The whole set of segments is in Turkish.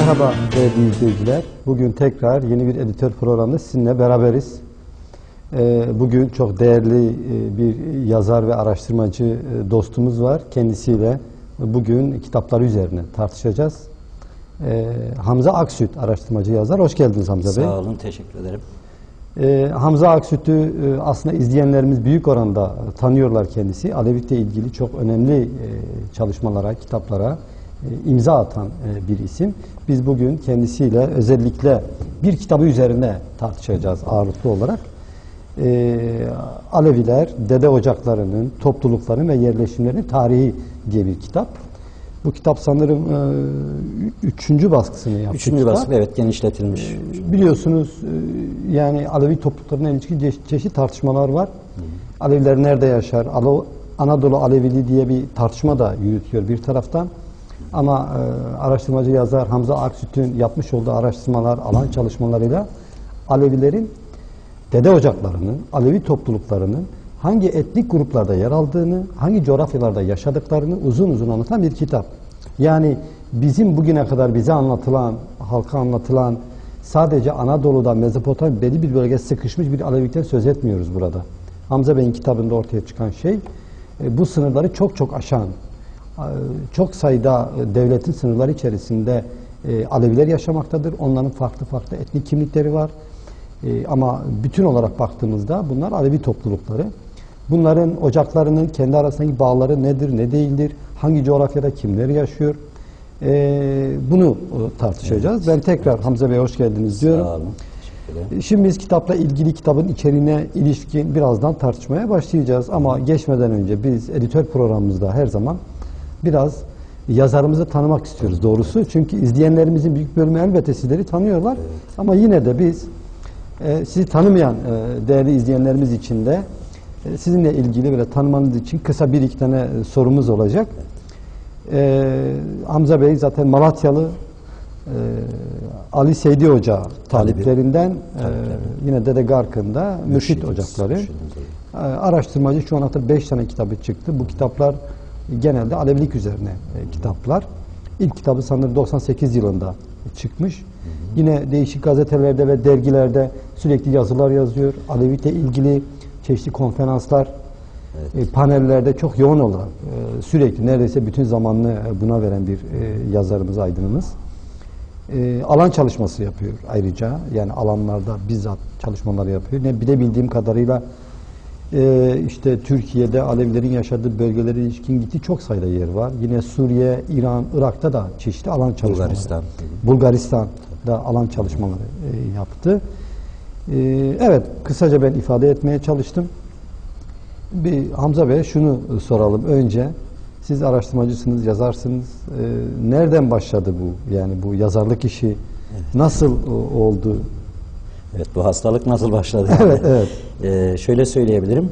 Merhaba değerli izleyiciler. Bugün tekrar yeni bir editör programında sizinle beraberiz. Bugün çok değerli bir yazar ve araştırmacı dostumuz var. Kendisiyle bugün kitapları üzerine tartışacağız. Hamza Aksüt, araştırmacı yazar. Hoş geldiniz Hamza Bey. Sağ olun, teşekkür ederim. Hamza Aksüt'ü aslında izleyenlerimiz büyük oranda tanıyorlar kendisi. Alevilikle ilgili çok önemli çalışmalara, kitaplara imza atan bir isim. Biz bugün kendisiyle özellikle bir kitabı üzerine tartışacağız ağırlıklı olarak. Aleviler, dede ocaklarının, toplulukların ve yerleşimlerinin tarihi diye bir kitap. Bu kitap sanırım 3. baskısını yaptı. 3. baskı, evet, genişletilmiş. Biliyorsunuz yani Alevi topluluklarına ilişkin çeşitli tartışmalar var. Aleviler nerede yaşar? Anadolu Aleviliği diye bir tartışma da yürütüyor bir taraftan. Ama araştırmacı yazar Hamza Aksüt'ün yapmış olduğu araştırmalar, alan çalışmalarıyla Alevilerin dede ocaklarının, Alevi topluluklarının hangi etnik gruplarda yer aldığını, hangi coğrafyalarda yaşadıklarını uzun uzun anlatan bir kitap. Yani bizim bugüne kadar bize anlatılan, halka anlatılan sadece Anadolu'da, Mezopotamya belli bir bölgeye sıkışmış bir Alevilikten söz etmiyoruz burada. Hamza Bey'in kitabında ortaya çıkan şey bu sınırları çok çok aşan, çok sayıda devletin sınırları içerisinde Aleviler yaşamaktadır. Onların farklı farklı etnik kimlikleri var. Ama bütün olarak baktığımızda bunlar Alevi toplulukları. Bunların ocaklarının kendi arasındaki bağları nedir, ne değildir, hangi coğrafyada kimler yaşıyor, bunu tartışacağız. Ben tekrar Hamza Bey hoş geldiniz diyorum. Sağ olun. Şimdi biz kitapla ilgili kitabın içeriğine ilişkin birazdan tartışmaya başlayacağız. Ama geçmeden önce biz editör programımızda her zaman biraz yazarımızı tanımak istiyoruz doğrusu. Çünkü izleyenlerimizin büyük bölümü elbette sizleri tanıyorlar. Evet. Ama yine de biz sizi tanımayan değerli izleyenlerimiz için de sizinle ilgili böyle tanımanız için kısa bir iki tane sorumuz olacak. Hamza Bey zaten Malatyalı, Ali Seydi Hoca taliplerinden, yine Dede Garkın'da Mürşit Ocakları. Araştırmacı, şu ana kadar 5 tane kitabı çıktı. Bu kitaplar genelde Alevilik üzerine kitaplar. İlk kitabı sanırım 98 yılında çıkmış. Yine değişik gazetelerde ve dergilerde sürekli yazılar yazıyor. Alevilikle ilgili çeşitli konferanslar, panellerde çok yoğun olarak sürekli neredeyse bütün zamanını buna veren bir yazarımız, aydınımız. Alan çalışması yapıyor ayrıca. Yani alanlarda bizzat çalışmalar yapıyor. Ne bilebildiğim kadarıyla işte Türkiye'de Alevilerin yaşadığı bölgelere ilişkin gittiği çok sayıda yer var. Yine Suriye, İran, Irak'ta da çeşitli alan çalışmaları. Bulgaristan'da alan çalışmaları yaptı. Evet, kısaca ben ifade etmeye çalıştım. Bir Hamza Bey'e şunu soralım önce. Siz araştırmacısınız, yazarsınız. Nereden başladı bu? Yani bu yazarlık işi nasıl oldu? Evet, bu hastalık nasıl başladı? Evet, evet. Şöyle söyleyebilirim.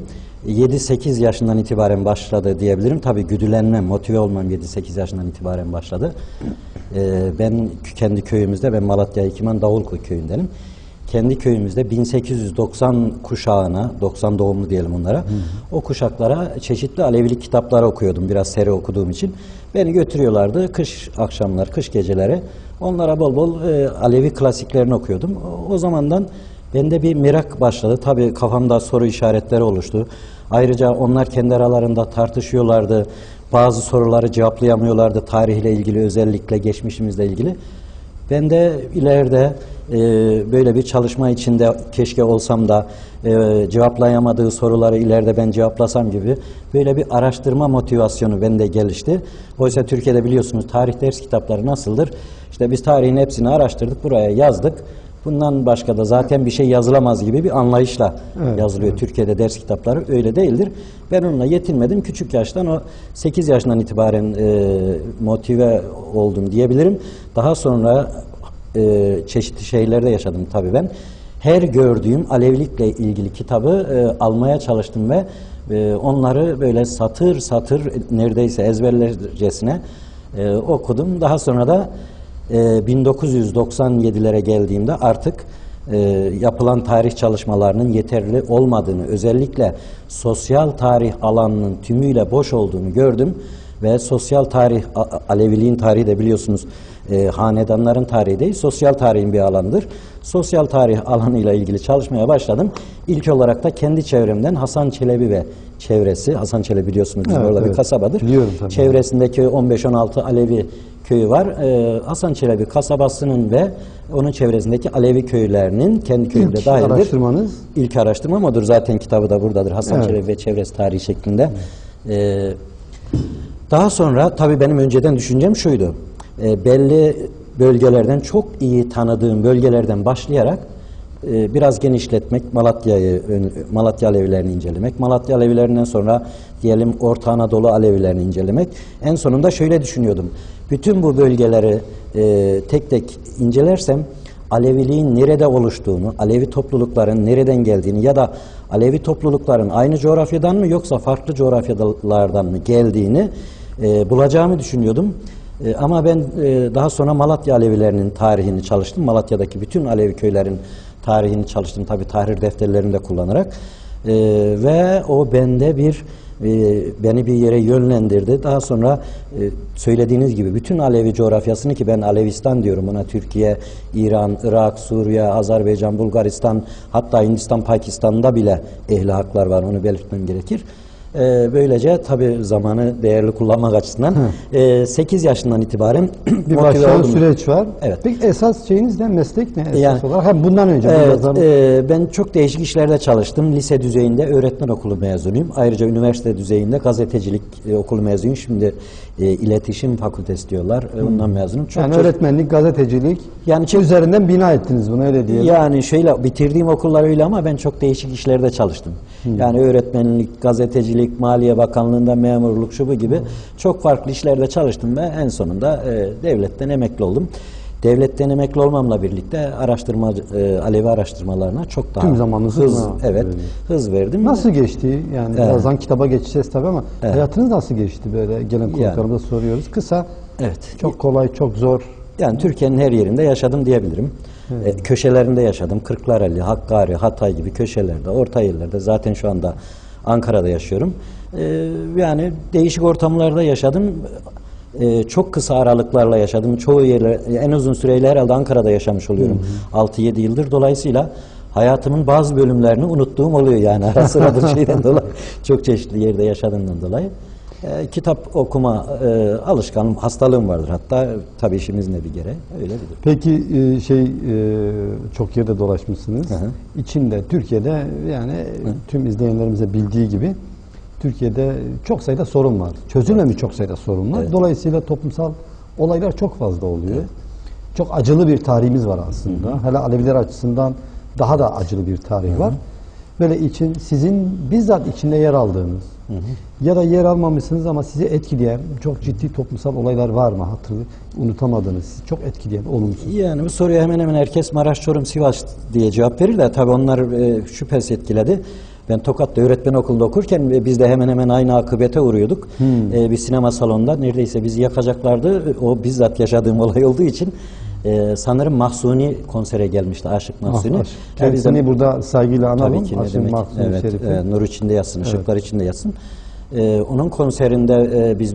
7-8 yaşından itibaren başladı diyebilirim. Tabii güdülenmem, motive olmam 7-8 yaşından itibaren başladı. Ben kendi köyümüzde, ben Malatya Hekiman Davulköy köyündenim. Kendi köyümüzde 1890 kuşağına, 90 doğumlu diyelim onlara, o kuşaklara çeşitli Alevilik kitapları okuyordum, biraz seri okuduğum için. Beni götürüyorlardı kış akşamlar, kış geceleri. Onlara bol bol Alevi klasiklerini okuyordum. O zamandan bende bir merak başladı. Tabii kafamda soru işaretleri oluştu. Ayrıca onlar kendi aralarında tartışıyorlardı. Bazı soruları cevaplayamıyorlardı, tarihle ilgili, özellikle geçmişimizle ilgili. Ben de ileride böyle bir çalışma içinde keşke olsam da cevaplayamadığı soruları ileride ben cevaplasam gibi böyle bir araştırma motivasyonu bende gelişti. Oysa Türkiye'de biliyorsunuz tarih ders kitapları nasıldır? İşte biz tarihin hepsini araştırdık, buraya yazdık. Bundan başka da zaten bir şey yazılamaz gibi bir anlayışla yazılıyor. Evet. Türkiye'de ders kitapları öyle değildir. Ben onunla yetinmedim. Küçük yaştan, o 8 yaşından itibaren motive oldum diyebilirim. Daha sonra çeşitli şeylerde yaşadım tabii ben. Her gördüğüm Alevilikle ilgili kitabı almaya çalıştım ve onları böyle satır satır neredeyse ezberlercesine okudum. Daha sonra da 1997'lere geldiğimde artık yapılan tarih çalışmalarının yeterli olmadığını, özellikle sosyal tarih alanının tümüyle boş olduğunu gördüm ve sosyal tarih, Aleviliğin tarihi de biliyorsunuz hanedanların tarihi değil, sosyal tarihin bir alanıdır. Sosyal tarih alanıyla ilgili çalışmaya başladım. İlk olarak da kendi çevremden Hasan Çelebi ve çevresi, Hasan Çelebi biliyorsunuz bizim orada bir kasabadır. Biliyorum tabii. Çevresindeki 15-16 Alevi köyü var. Hasan Çelebi kasabasının ve onun çevresindeki Alevi köylerinin kendi köyünde dahildir. Araştırmanız? İlk araştırmam odur. Zaten kitabı da buradadır. Hasan Çelebi ve çevresi tarihi şeklinde. Daha sonra tabii benim önceden düşüncem şuydu. Belli bölgelerden, çok iyi tanıdığım bölgelerden başlayarak biraz genişletmek, Malatya Alevilerini incelemek, Malatya Alevilerinden sonra diyelim Orta Anadolu Alevilerini incelemek. En sonunda şöyle düşünüyordum. Bütün bu bölgeleri tek tek incelersem Aleviliğin nerede oluştuğunu, Alevi toplulukların nereden geldiğini ya da Alevi toplulukların aynı coğrafyadan mı yoksa farklı coğrafyalardan mı geldiğini bulacağımı düşünüyordum. Ama ben daha sonra Malatya Alevilerinin tarihini çalıştım. Malatya'daki bütün Alevi köylerin tarihini çalıştım. Tabii tarih defterlerini de kullanarak. Ve o bende beni bir yere yönlendirdi. Daha sonra söylediğiniz gibi bütün Alevi coğrafyasını, ki ben Alevistan diyorum ona, Türkiye, İran, Irak, Suriye, Azerbaycan, Bulgaristan, hatta Hindistan, Pakistan'da bile ehli haklar var, onu belirtmem gerekir. Böylece tabii zamanı değerli kullanmak açısından 8 yaşından itibaren bir başlayan süreç var. Evet. Peki esas şeyiniz ne? Meslek ne esas yani, olarak? Hem bundan önce. Ben çok değişik işlerde çalıştım. Lise düzeyinde öğretmen okulu mezunuyum. Ayrıca üniversite düzeyinde gazetecilik okulu mezunuyum. Şimdi iletişim fakültesi diyorlar. Ondan mezunum. Yani öğretmenlik, gazetecilik yani üzerinden bina ettiniz bunu, öyle diyelim. Yani şöyle, bitirdiğim okullar öyle ama ben çok değişik işlerde çalıştım. Yani öğretmenlik, gazetecilik, Maliye Bakanlığı'nda memurluk, şu bu gibi çok farklı işlerde çalıştım ve en sonunda devletten emekli oldum. Devletten emekli olmamla birlikte Alevi araştırmalarına çok daha hız verdim. Nasıl geçti? Yani birazdan kitaba geçeceğiz tabii ama hayatınız nasıl geçti, böyle gelen konuklarımıza soruyoruz. Kısa, çok kolay, çok zor. Yani Türkiye'nin her yerinde yaşadım diyebilirim. Köşelerinde yaşadım. Kırklareli, Hakkari, Hatay gibi köşelerde, orta yerlerde. Zaten şu anda Ankara'da yaşıyorum. Yani değişik ortamlarda yaşadım. Çok kısa aralıklarla yaşadım. Çoğu yerler, en uzun süreyle herhalde Ankara'da yaşamış oluyorum. 6-7 yıldır. Dolayısıyla hayatımın bazı bölümlerini unuttuğum oluyor yani ara sıradır şeyden dolayı. Çok çeşitli yerde yaşadığımdan dolayı. Kitap okuma alışkanlığım, hastalığım vardır hatta, tabii işimizin de bir gereği, öyledir. Peki çok yerde dolaşmışsınız. İçinde, Türkiye'de yani tüm izleyenlerimize bildiği gibi Türkiye'de çok sayıda sorun var. Çözülmemiş çok sayıda sorun var. Dolayısıyla toplumsal olaylar çok fazla oluyor. Çok acılı bir tarihimiz var aslında. Hele Aleviler açısından daha da acılı bir tarih var. Böyle sizin bizzat içinde yer aldığınız ya da yer almamışsınız ama sizi etkileyen çok ciddi toplumsal olaylar var mı? Unutamadığınız, sizi çok etkileyen, olumsuz. Yani bu soruya hemen hemen herkes Maraş, Çorum, Sivas diye cevap verir de tabii onlar şüphesiz etkiledi. Ben Tokat'ta öğretmen okulunda okurken biz de hemen hemen aynı akıbete uğruyorduk. Bir sinema salonunda neredeyse bizi yakacaklardı. O bizzat yaşadığım olay olduğu için. Sanırım Mahsuni konsere gelmişti, Aşık Mahsuni. Kendisini burada saygıyla analım. Tabii ki, ne demek. Nur içinde yatsın, ışıklar içinde yatsın. Onun konserinde biz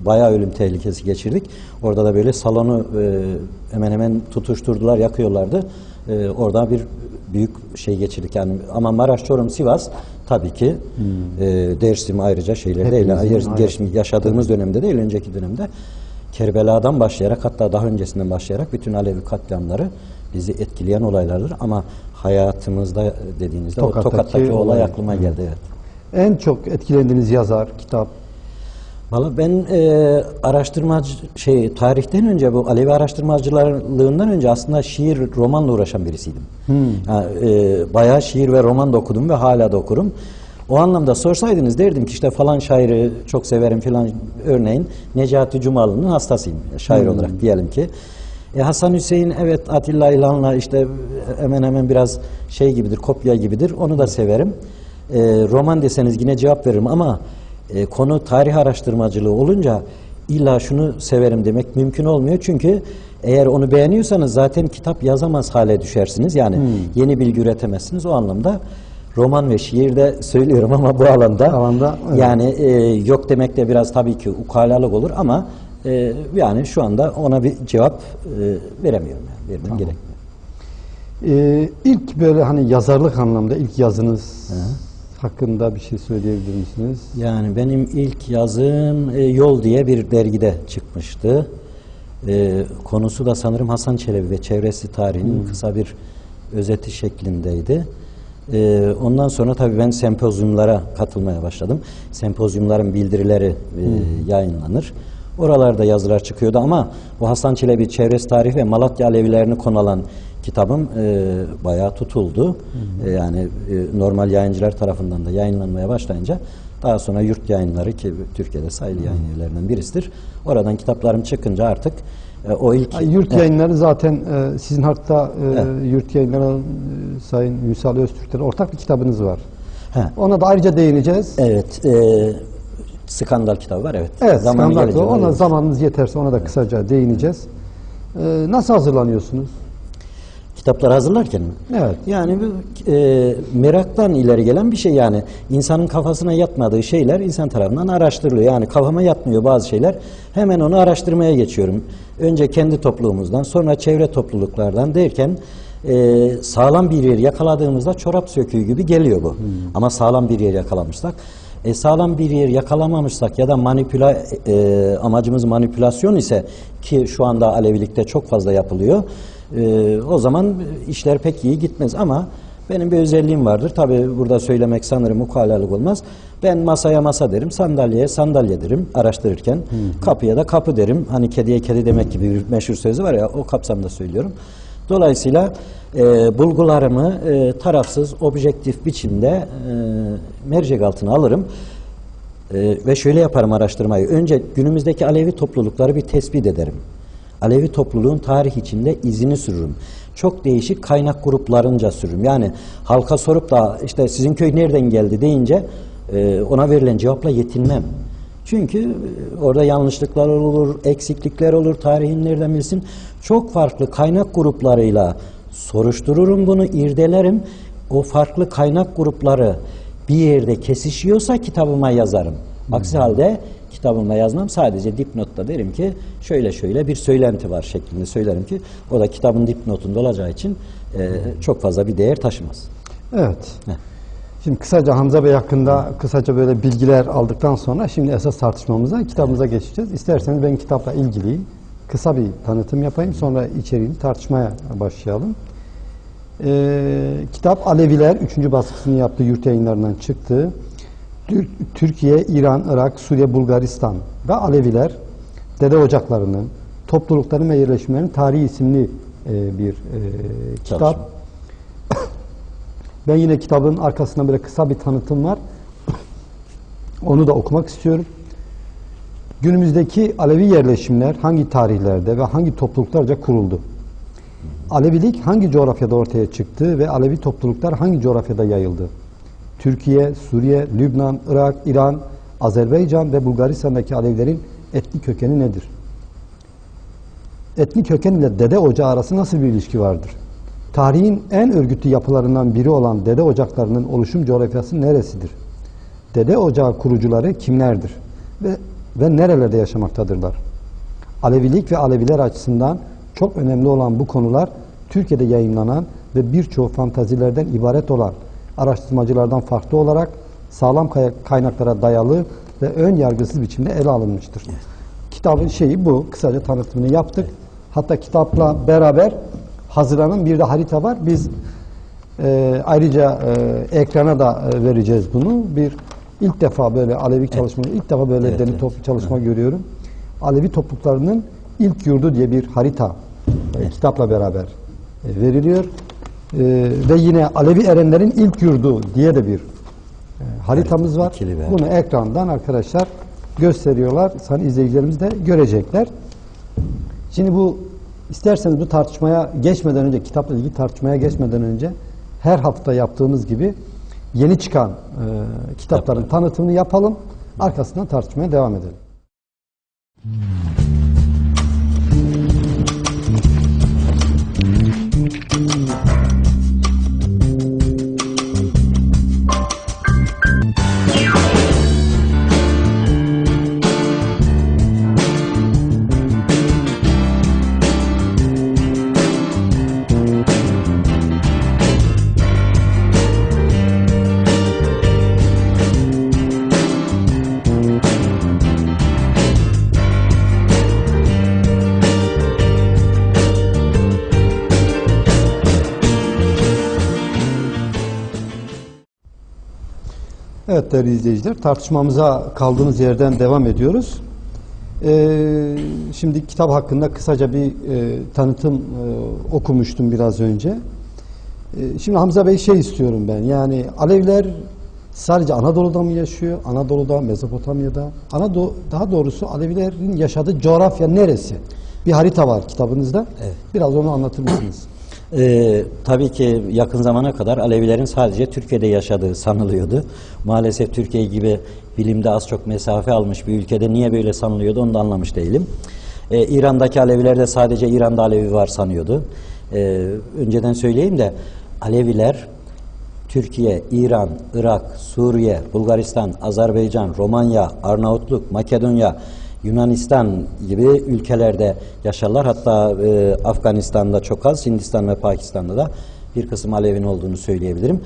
bayağı ölüm tehlikesi geçirdik. Orada da böyle salonu hemen hemen tutuşturdular, yakıyorlardı. Orada bir büyük şey geçirdik yani. Ama Maraş, Çorum, Sivas tabii ki Dersim ayrıca şeyler değil. Yaşadığımız dönemde değil, önceki dönemde Kerbela'dan başlayarak, hatta daha öncesinden başlayarak bütün Alevi katliamları bizi etkileyen olaylardır. Ama hayatımızda dediğinizde Tokat'taki olay aklıma geldi. Evet. En çok etkilendiğiniz yazar, kitap? Vallahi ben tarihten önce, bu Alevi araştırmacılığından önce aslında şiir, romanla uğraşan birisiydim. Bayağı şiir ve roman da okudum ve hala da okurum. O anlamda sorsaydınız derdim ki işte falan şairi çok severim filan, örneğin Necati Cumalı'nın hastasıyım şair olarak diyelim ki. Hasan Hüseyin, evet, Atilla İlhan'la işte hemen hemen biraz şey gibidir, kopya gibidir, onu da severim. Roman deseniz yine cevap veririm ama konu tarih araştırmacılığı olunca illa şunu severim demek mümkün olmuyor. Çünkü eğer onu beğeniyorsanız zaten kitap yazamaz hale düşersiniz. Yani yeni bilgi üretemezsiniz. O anlamda roman ve şiirde söylüyorum ama bu alanda evet. yani yok demek de biraz tabii ki ukalalık olur ama yani şu anda ona bir cevap veremiyorum. Yani. Vermem gerekmiyor. İlk böyle hani yazarlık anlamda ilk yazınız hakkında bir şey söyleyebilir misiniz? Yani benim ilk yazım Yol diye bir dergide çıkmıştı. Konusu da sanırım Hasan Çelebi ve çevresi tarihinin kısa bir özeti şeklindeydi. Ondan sonra tabii ben sempozyumlara katılmaya başladım. Sempozyumların bildirileri yayınlanır. Oralarda yazılar çıkıyordu ama bu Hasan Çelebi çevresi tarihi ve Malatya Alevilerini konu alan kitabım bayağı tutuldu. Yani normal yayıncılar tarafından da yayınlanmaya başlayınca daha sonra yurt yayınları ki Türkiye'de sayılı yayın evlerinden birisidir. Oradan kitaplarım çıkınca artık o ilk... Yurt yayınları zaten sizin hatta yurt yayınları Sayın Ünsal Öztürk'ten ortak bir kitabınız var. Ona da ayrıca değineceğiz. Evet. Skandal kitabı var, evet. Evet, skandal. Ona zamanımız yeterse ona da kısaca değineceğiz. Nasıl hazırlanıyorsunuz? Kitapları hazırlarken mi? Evet. Yani meraktan ileri gelen bir şey yani. İnsanın kafasına yatmadığı şeyler insan tarafından araştırılıyor. Yani kafama yatmıyor bazı şeyler. Hemen onu araştırmaya geçiyorum. Önce kendi topluluğumuzdan, sonra çevre topluluklardan derken sağlam bir yer yakaladığımızda çorap söküğü gibi geliyor bu. Ama sağlam bir yer yakalamışsak. Sağlam bir yer yakalamamışsak ya da amacımız manipülasyon ise ki şu anda Alevilikte çok fazla yapılıyor. O zaman işler pek iyi gitmez ama benim bir özelliğim vardır. Tabii burada söylemek sanırım ukalalık olmaz. Ben masaya masa derim, sandalyeye sandalye derim araştırırken. Kapıya da kapı derim. Hani kediye kedi demek gibi bir meşhur sözü var ya, o kapsamda söylüyorum. Dolayısıyla bulgularımı tarafsız, objektif biçimde mercek altına alırım. Ve şöyle yaparım araştırmayı. Önce günümüzdeki Alevi toplulukları bir tespit ederim. Alevi topluluğun tarih içinde izini sürürüm. Çok değişik kaynak gruplarınca sürürüm. Yani halka sorup da işte sizin köy nereden geldi deyince ona verilen cevapla yetinmem. Çünkü orada yanlışlıklar olur, eksiklikler olur, tarihin nereden bilsin. Çok farklı kaynak gruplarıyla soruştururum bunu, irdelerim. O farklı kaynak grupları bir yerde kesişiyorsa kitabıma yazarım. Aksi halde kitabıma yazmam, sadece dipnotta derim ki şöyle şöyle bir söylenti var şeklinde söylerim ki o da kitabın dipnotunda olacağı için çok fazla bir değer taşımaz. Evet. Şimdi kısaca Hamza Bey hakkında kısaca böyle bilgiler aldıktan sonra şimdi esas tartışmamıza, kitabımıza geçeceğiz. İsterseniz ben kitapla ilgili kısa bir tanıtım yapayım, sonra içeriğini tartışmaya başlayalım. Kitap Aleviler 3. baskısını yaptığı yurt yayınlarından çıktı. Türkiye, İran, Irak, Suriye, Bulgaristan ve Aleviler dede ocaklarının, toplulukların ve yerleşimlerin tarihi isimli bir kitap. Ben yine kitabın arkasında böyle kısa bir tanıtım var. Onu da okumak istiyorum. Günümüzdeki Alevi yerleşimler hangi tarihlerde ve hangi topluluklarca kuruldu? Alevilik hangi coğrafyada ortaya çıktı ve Alevi topluluklar hangi coğrafyada yayıldı? Türkiye, Suriye, Lübnan, Irak, İran, Azerbaycan ve Bulgaristan'daki Alevilerin etnik kökeni nedir? Etnik köken ile dede ocağı arası nasıl bir ilişki vardır? Tarihin en örgütlü yapılarından biri olan dede ocaklarının oluşum coğrafyası neresidir? Dede ocağı kurucuları kimlerdir? Ve nerelerde yaşamaktadırlar? Alevilik ve Aleviler açısından çok önemli olan bu konular Türkiye'de yayınlanan ve birçok fantazilerden ibaret olan araştırmacılardan farklı olarak sağlam kaynaklara dayalı ve ön yargısız biçimde ele alınmıştır. Evet. Kitabın şeyi bu. Kısaca tanıtımını yaptık. Evet. Hatta kitapla beraber hazırlanan bir de harita var. Biz ayrıca ekrana da vereceğiz bunu. İlk defa böyle Alevi çalışma, ilk defa böyle deli toplu çalışma görüyorum. Alevi topluluklarının ilk yurdu diye bir harita kitapla beraber veriliyor. Ve yine Alevi erenlerin ilk yurdu diye de bir haritamız var. Bunu ekrandan arkadaşlar gösteriyorlar. Sana izleyicilerimiz de görecekler. Şimdi isterseniz bu tartışmaya geçmeden önce, kitapla ilgili tartışmaya geçmeden önce her hafta yaptığımız gibi yeni çıkan kitapların tanıtımını yapalım. Arkasından tartışmaya devam edelim. Evet değerli izleyiciler, tartışmamıza kaldığımız yerden devam ediyoruz. Şimdi kitap hakkında kısaca bir tanıtım okumuştum biraz önce. Şimdi Hamza Bey istiyorum ben, yani Aleviler sadece Anadolu'da mı yaşıyor? Anadolu'da, Mezopotamya'da? Daha doğrusu Alevilerin yaşadığı coğrafya neresi? Bir harita var kitabınızda. Evet. Biraz onu anlatır mısınız? Tabii ki yakın zamana kadar Alevilerin sadece Türkiye'de yaşadığı sanılıyordu. Maalesef Türkiye gibi bilimde az çok mesafe almış bir ülkede niye böyle sanılıyordu onu da anlamış değilim. İran'daki Aleviler de sadece İran'da Alevi var sanıyordu. Önceden söyleyeyim de Aleviler Türkiye, İran, Irak, Suriye, Bulgaristan, Azerbaycan, Romanya, Arnavutluk, Makedonya, Yunanistan gibi ülkelerde yaşarlar. Hatta Afganistan'da çok az, Hindistan ve Pakistan'da da bir kısım Alevinin olduğunu söyleyebilirim.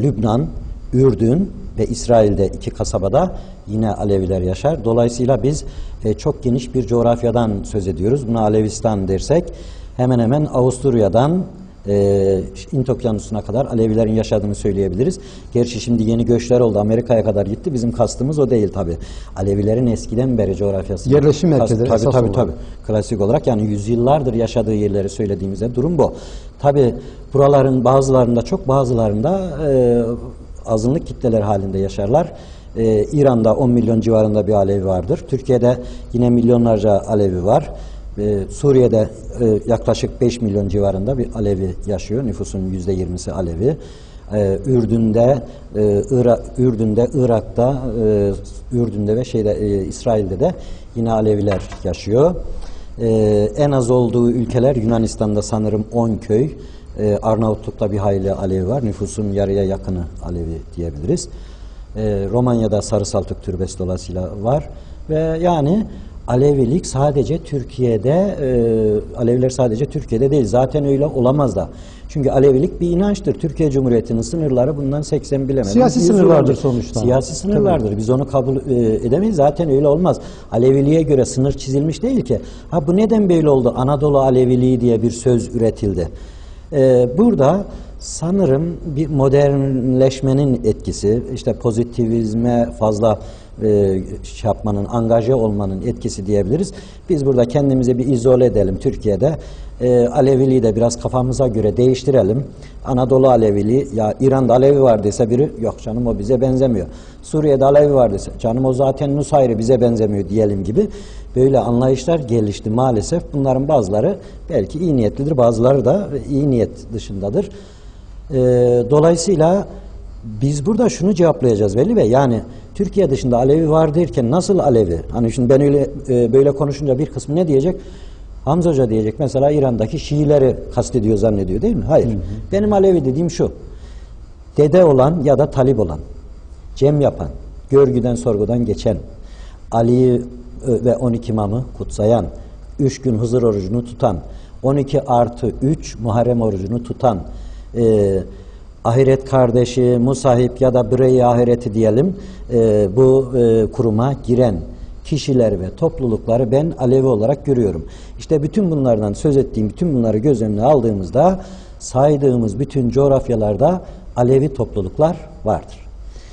Lübnan, Ürdün ve İsrail'de 2 kasabada yine Aleviler yaşar. Dolayısıyla biz çok geniş bir coğrafyadan söz ediyoruz. Buna Alevistan dersek hemen hemen Avusturya'dan Hint Okyanusu'na kadar Alevilerin yaşadığını söyleyebiliriz. Gerçi şimdi yeni göçler oldu. Amerika'ya kadar gitti. Bizim kastımız o değil tabi. Alevilerin eskiden beri coğrafyası. Yerleşim merkezleri esas olarak. Tabii. Klasik olarak yani yüzyıllardır yaşadığı yerleri söylediğimizde durum bu. Tabi buraların bazılarında çok bazılarında azınlık kitleler halinde yaşarlar. İran'da 10 milyon civarında bir Alevi vardır. Türkiye'de yine milyonlarca Alevi var. Suriye'de yaklaşık 5 milyon civarında bir Alevi yaşıyor. Nüfusun %20'si Alevi. Ürdün'de, Irak'ta, Ürdün'de ve İsrail'de de yine Aleviler yaşıyor. En az olduğu ülkeler Yunanistan'da sanırım 10 köy. Arnavutluk'ta bir hayli Alevi var. Nüfusun yarıya yakını Alevi diyebiliriz. Romanya'da Sarı Saltuk Türbesi dolayısıyla var. Ve yani Alevilik sadece Türkiye'de, Aleviler sadece Türkiye'de değil. Zaten öyle olamaz da. Çünkü Alevilik bir inançtır. Türkiye Cumhuriyeti'nin sınırları bundan 80 bilemem. Siyasi sınırlardır sonuçta. Siyasi sınırlardır. Tabii. Biz onu kabul edemeyiz. Zaten öyle olmaz. Aleviliğe göre sınır çizilmiş değil ki. Ha bu neden böyle oldu? Anadolu Aleviliği diye bir söz üretildi. Burada sanırım bir modernleşmenin etkisi, işte pozitivizme fazla yapmanın, angaje olmanın etkisi diyebiliriz. Biz burada kendimizi bir izole edelim Türkiye'de. Aleviliği de biraz kafamıza göre değiştirelim. Anadolu Aleviliği, ya İran'da Alevi var dese biri, yok canım o bize benzemiyor. Suriye'de Alevi var dese, canım o zaten Nusayri bize benzemiyor diyelim gibi. Böyle anlayışlar gelişti maalesef. Bunların bazıları belki iyi niyetlidir, bazıları da iyi niyet dışındadır. Dolayısıyla biz burada şunu cevaplayacağız Veli Bey. Yani Türkiye dışında Alevi var derken nasıl Alevi? Hani şimdi ben öyle böyle konuşunca bir kısmı ne diyecek? Hamza Hoca diyecek mesela İran'daki Şiileri kastediyor zannediyor değil mi? Hayır. Hı hı. Benim Alevi dediğim şu. Dede olan ya da talip olan, cem yapan, görgüden sorgudan geçen, Ali'yi ve 12 imamı kutsayan, 3 gün Hızır orucunu tutan, 12+3 Muharrem orucunu tutan, ahiret kardeşi, musahip ya da birey ahireti diyelim, bu kuruma giren kişiler ve toplulukları ben Alevi olarak görüyorum. İşte bütün bunlardan söz ettiğim, bütün bunları göz önüne aldığımızda saydığımız bütün coğrafyalarda Alevi topluluklar vardır.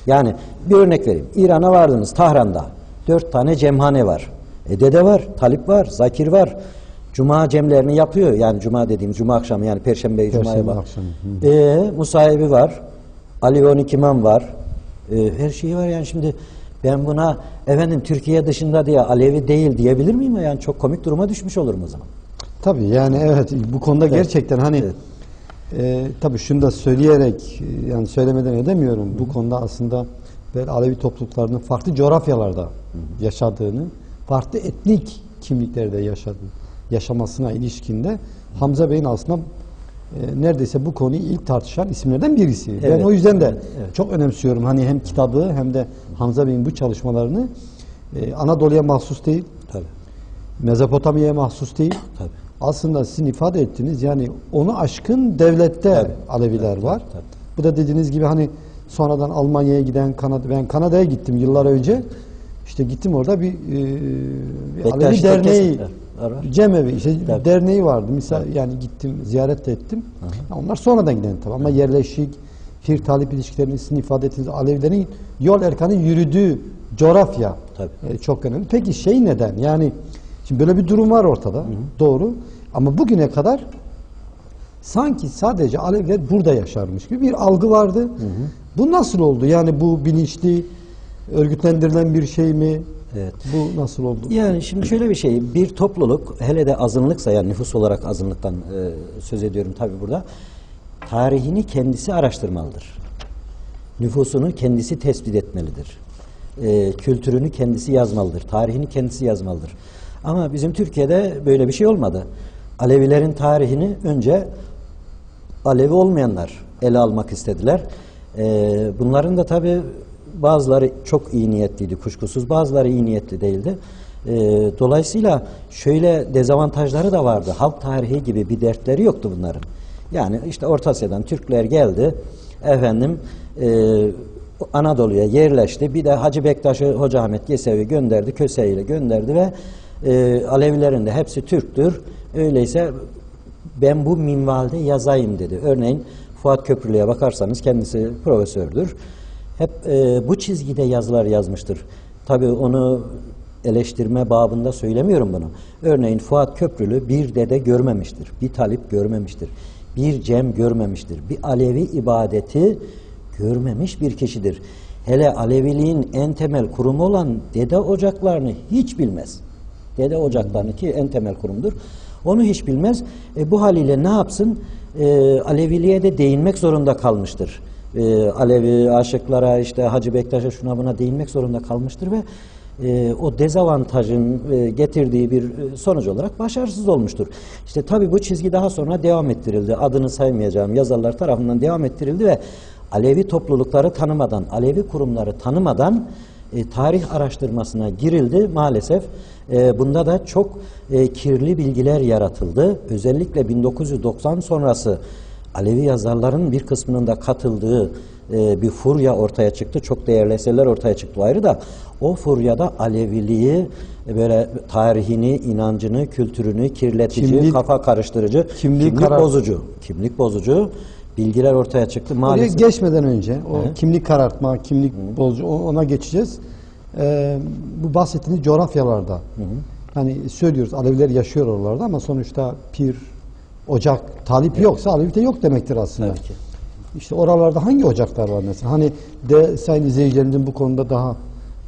Yani bir örnek vereyim. İran'a vardınız, Tahran'da 4 tane cemhane var. Dede var, talip var, zakir var. Cuma cemlerini yapıyor. Yani cuma dediğim cuma akşamı, yani perşembe cumaya var. Musahibi var. Ali 12 imam var. Her şeyi var yani. Şimdi ben buna efendim Türkiye dışında diye Alevi değil diyebilir miyim? Yani çok komik duruma düşmüş olurum o zaman. Tabii yani evet, bu konuda evet, gerçekten hani evet. Tabii şunu da söyleyerek, yani söylemeden edemiyorum. Bu konuda aslında böyle Alevi topluluklarının farklı coğrafyalarda yaşadığını, farklı etnik kimliklerde yaşamasına ilişkinde Hamza Bey'in aslında neredeyse bu konuyu ilk tartışan isimlerden birisi. Evet. Ben o yüzden de çok önemsiyorum. Hani hem kitabı hem de Hamza Bey'in bu çalışmalarını Anadolu'ya mahsus değil, tabii, Mezopotamya'ya mahsus değil. Tabii. Aslında sizin ifade ettiğiniz, yani onu aşkın devlette tabii, Aleviler tabii, var. Tabii. Bu da dediğiniz gibi hani sonradan Almanya'ya giden, ben Kanada'ya gittim yıllar önce. İşte gittim orada bir Alevi derneği, cemevi, derneği vardı. Misal, yani gittim, ziyaret ettim. Onlar sonradan giden tabii ama yerleşik, Pir-talip ilişkilerinin sizin ifade ettiğiniz Alevilerin yol erkanı yürüdüğü coğrafya çok önemli. Peki şey neden? Yani şimdi böyle bir durum var ortada. Hı hı. Doğru. Ama bugüne kadar sanki sadece Aleviler burada yaşarmış gibi bir algı vardı. Hı hı. Bu nasıl oldu? Yani bu bilinçli, örgütlendirilen bir şey mi? Evet. Bu nasıl oldu? Yani şimdi şöyle bir şey, bir topluluk hele de azınlıksa, yani nüfus olarak azınlıktan söz ediyorum tabii burada, tarihini kendisi araştırmalıdır. Nüfusunu kendisi tespit etmelidir. Kültürünü kendisi yazmalıdır. Tarihini kendisi yazmalıdır. Ama bizim Türkiye'de böyle bir şey olmadı. Alevilerin tarihini önce Alevi olmayanlar ele almak istediler. Bunların da tabii bazıları çok iyi niyetliydi kuşkusuz, bazıları iyi niyetli değildi. Dolayısıyla şöyle dezavantajları da vardı. Halk tarihi gibi bir dertleri yoktu bunların. Yani işte Orta Asya'dan Türkler geldi, efendim Anadolu'ya yerleşti. Bir de Hacı Bektaş'ı Hoca Ahmet Yesevi gönderdi, Köse'yle gönderdi ve Alevilerin de hepsi Türktür. Öyleyse ben bu minvalde yazayım dedi. Örneğin Fuat Köprülü'ye bakarsanız kendisi profesördür. Hep bu çizgide yazılar yazmıştır. Tabii onu eleştirme babında söylemiyorum bunu. Örneğin Fuat Köprülü bir dede görmemiştir, bir talip görmemiştir, bir cem görmemiştir, bir Alevi ibadeti görmemiş bir kişidir. Hele Aleviliğin en temel kurumu olan dede ocaklarını hiç bilmez. Dede ocaklarını ki en temel kurumdur. Onu hiç bilmez. Bu haliyle ne yapsın? Aleviliğe de değinmek zorunda kalmıştır. Alevi aşıklara, işte Hacı Bektaş'a, şuna buna değinmek zorunda kalmıştır ve o dezavantajın getirdiği bir sonuç olarak başarısız olmuştur. İşte tabii bu çizgi daha sonra devam ettirildi. Adını saymayacağım yazarlar tarafından devam ettirildi ve Alevi toplulukları tanımadan, Alevi kurumları tanımadan tarih araştırmasına girildi maalesef. Bunda da çok kirli bilgiler yaratıldı. Özellikle 1990 sonrası Alevi yazarların bir kısmının da katıldığı bir furya ortaya çıktı. Çok değerli eserler ortaya çıktı ayrı da. O furyada Aleviliği böyle tarihini, inancını, kültürünü kirletici, kafa karıştırıcı, kimlik bozucu bilgiler ortaya çıktı. Maalesef. Oraya geçmeden önce o kimlik karartma, kimlik bozucu ona geçeceğiz. Bu bahsettiğiniz coğrafyalarda hani söylüyoruz Aleviler yaşıyor oralarda ama sonuçta pir, ocak, talip yoksa Alevi de yok demektir aslında. Tabii ki. İşte oralarda hangi ocaklar var mesela? Hani sayın izleyicilerimizin bu konuda daha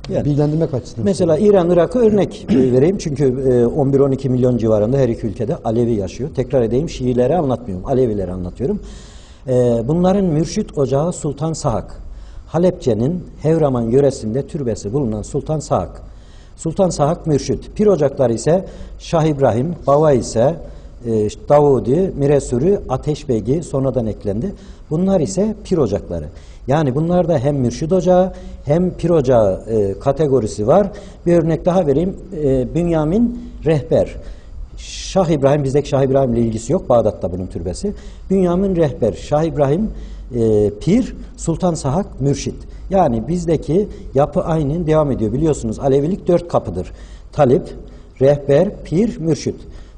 bilgilendirmek açısından. Mesela İran, Irak'ı örnek vereyim. Çünkü 11-12 milyon civarında her iki ülkede Alevi yaşıyor. Tekrar edeyim, Şiileri anlatmıyorum, Alevileri anlatıyorum. Bunların mürşit ocağı Sultan Sahak. Halepçe'nin Hevraman yöresinde türbesi bulunan Sultan Sahak. Sultan Sahak mürşit. Pir ocakları ise Şah İbrahim, Bava ise Davudi, Miresuri, Ateşbegi sonradan eklendi. Bunlar ise pir ocakları. Yani bunlarda hem mürşid ocağı hem pir ocağı kategorisi var. Bir örnek daha vereyim. Bünyamin Rehber. Şah İbrahim, bizdeki Şah İbrahim ile ilgisi yok. Bağdat'ta bunun türbesi. Bünyamin Rehber, Şah İbrahim pir, Sultan Sahak mürşid. Yani bizdeki yapı aynen devam ediyor. Biliyorsunuz Alevilik 4 kapıdır. Talip, rehber, pir, mürşid.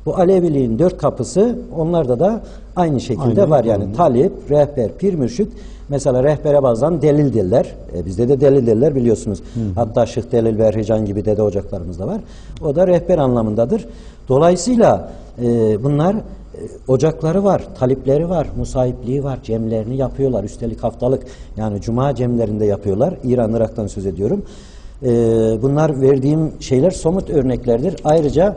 Bu Aleviliğin 4 kapısı onlarda da aynı şekilde var. Yani talip, rehber, pir, mürşid. Mesela rehbere bazen delil derler. Bizde de delil derler biliyorsunuz. Hatta Şıh Delil ve Erhican gibi dede ocaklarımız da var. O da rehber anlamındadır. Dolayısıyla bunlar ocakları var, talipleri var, musahipliği var, cemlerini yapıyorlar. Üstelik haftalık, yani cuma cemlerinde yapıyorlar. İran, Irak'tan söz ediyorum. Bunlar verdiğim şeyler somut örneklerdir. Ayrıca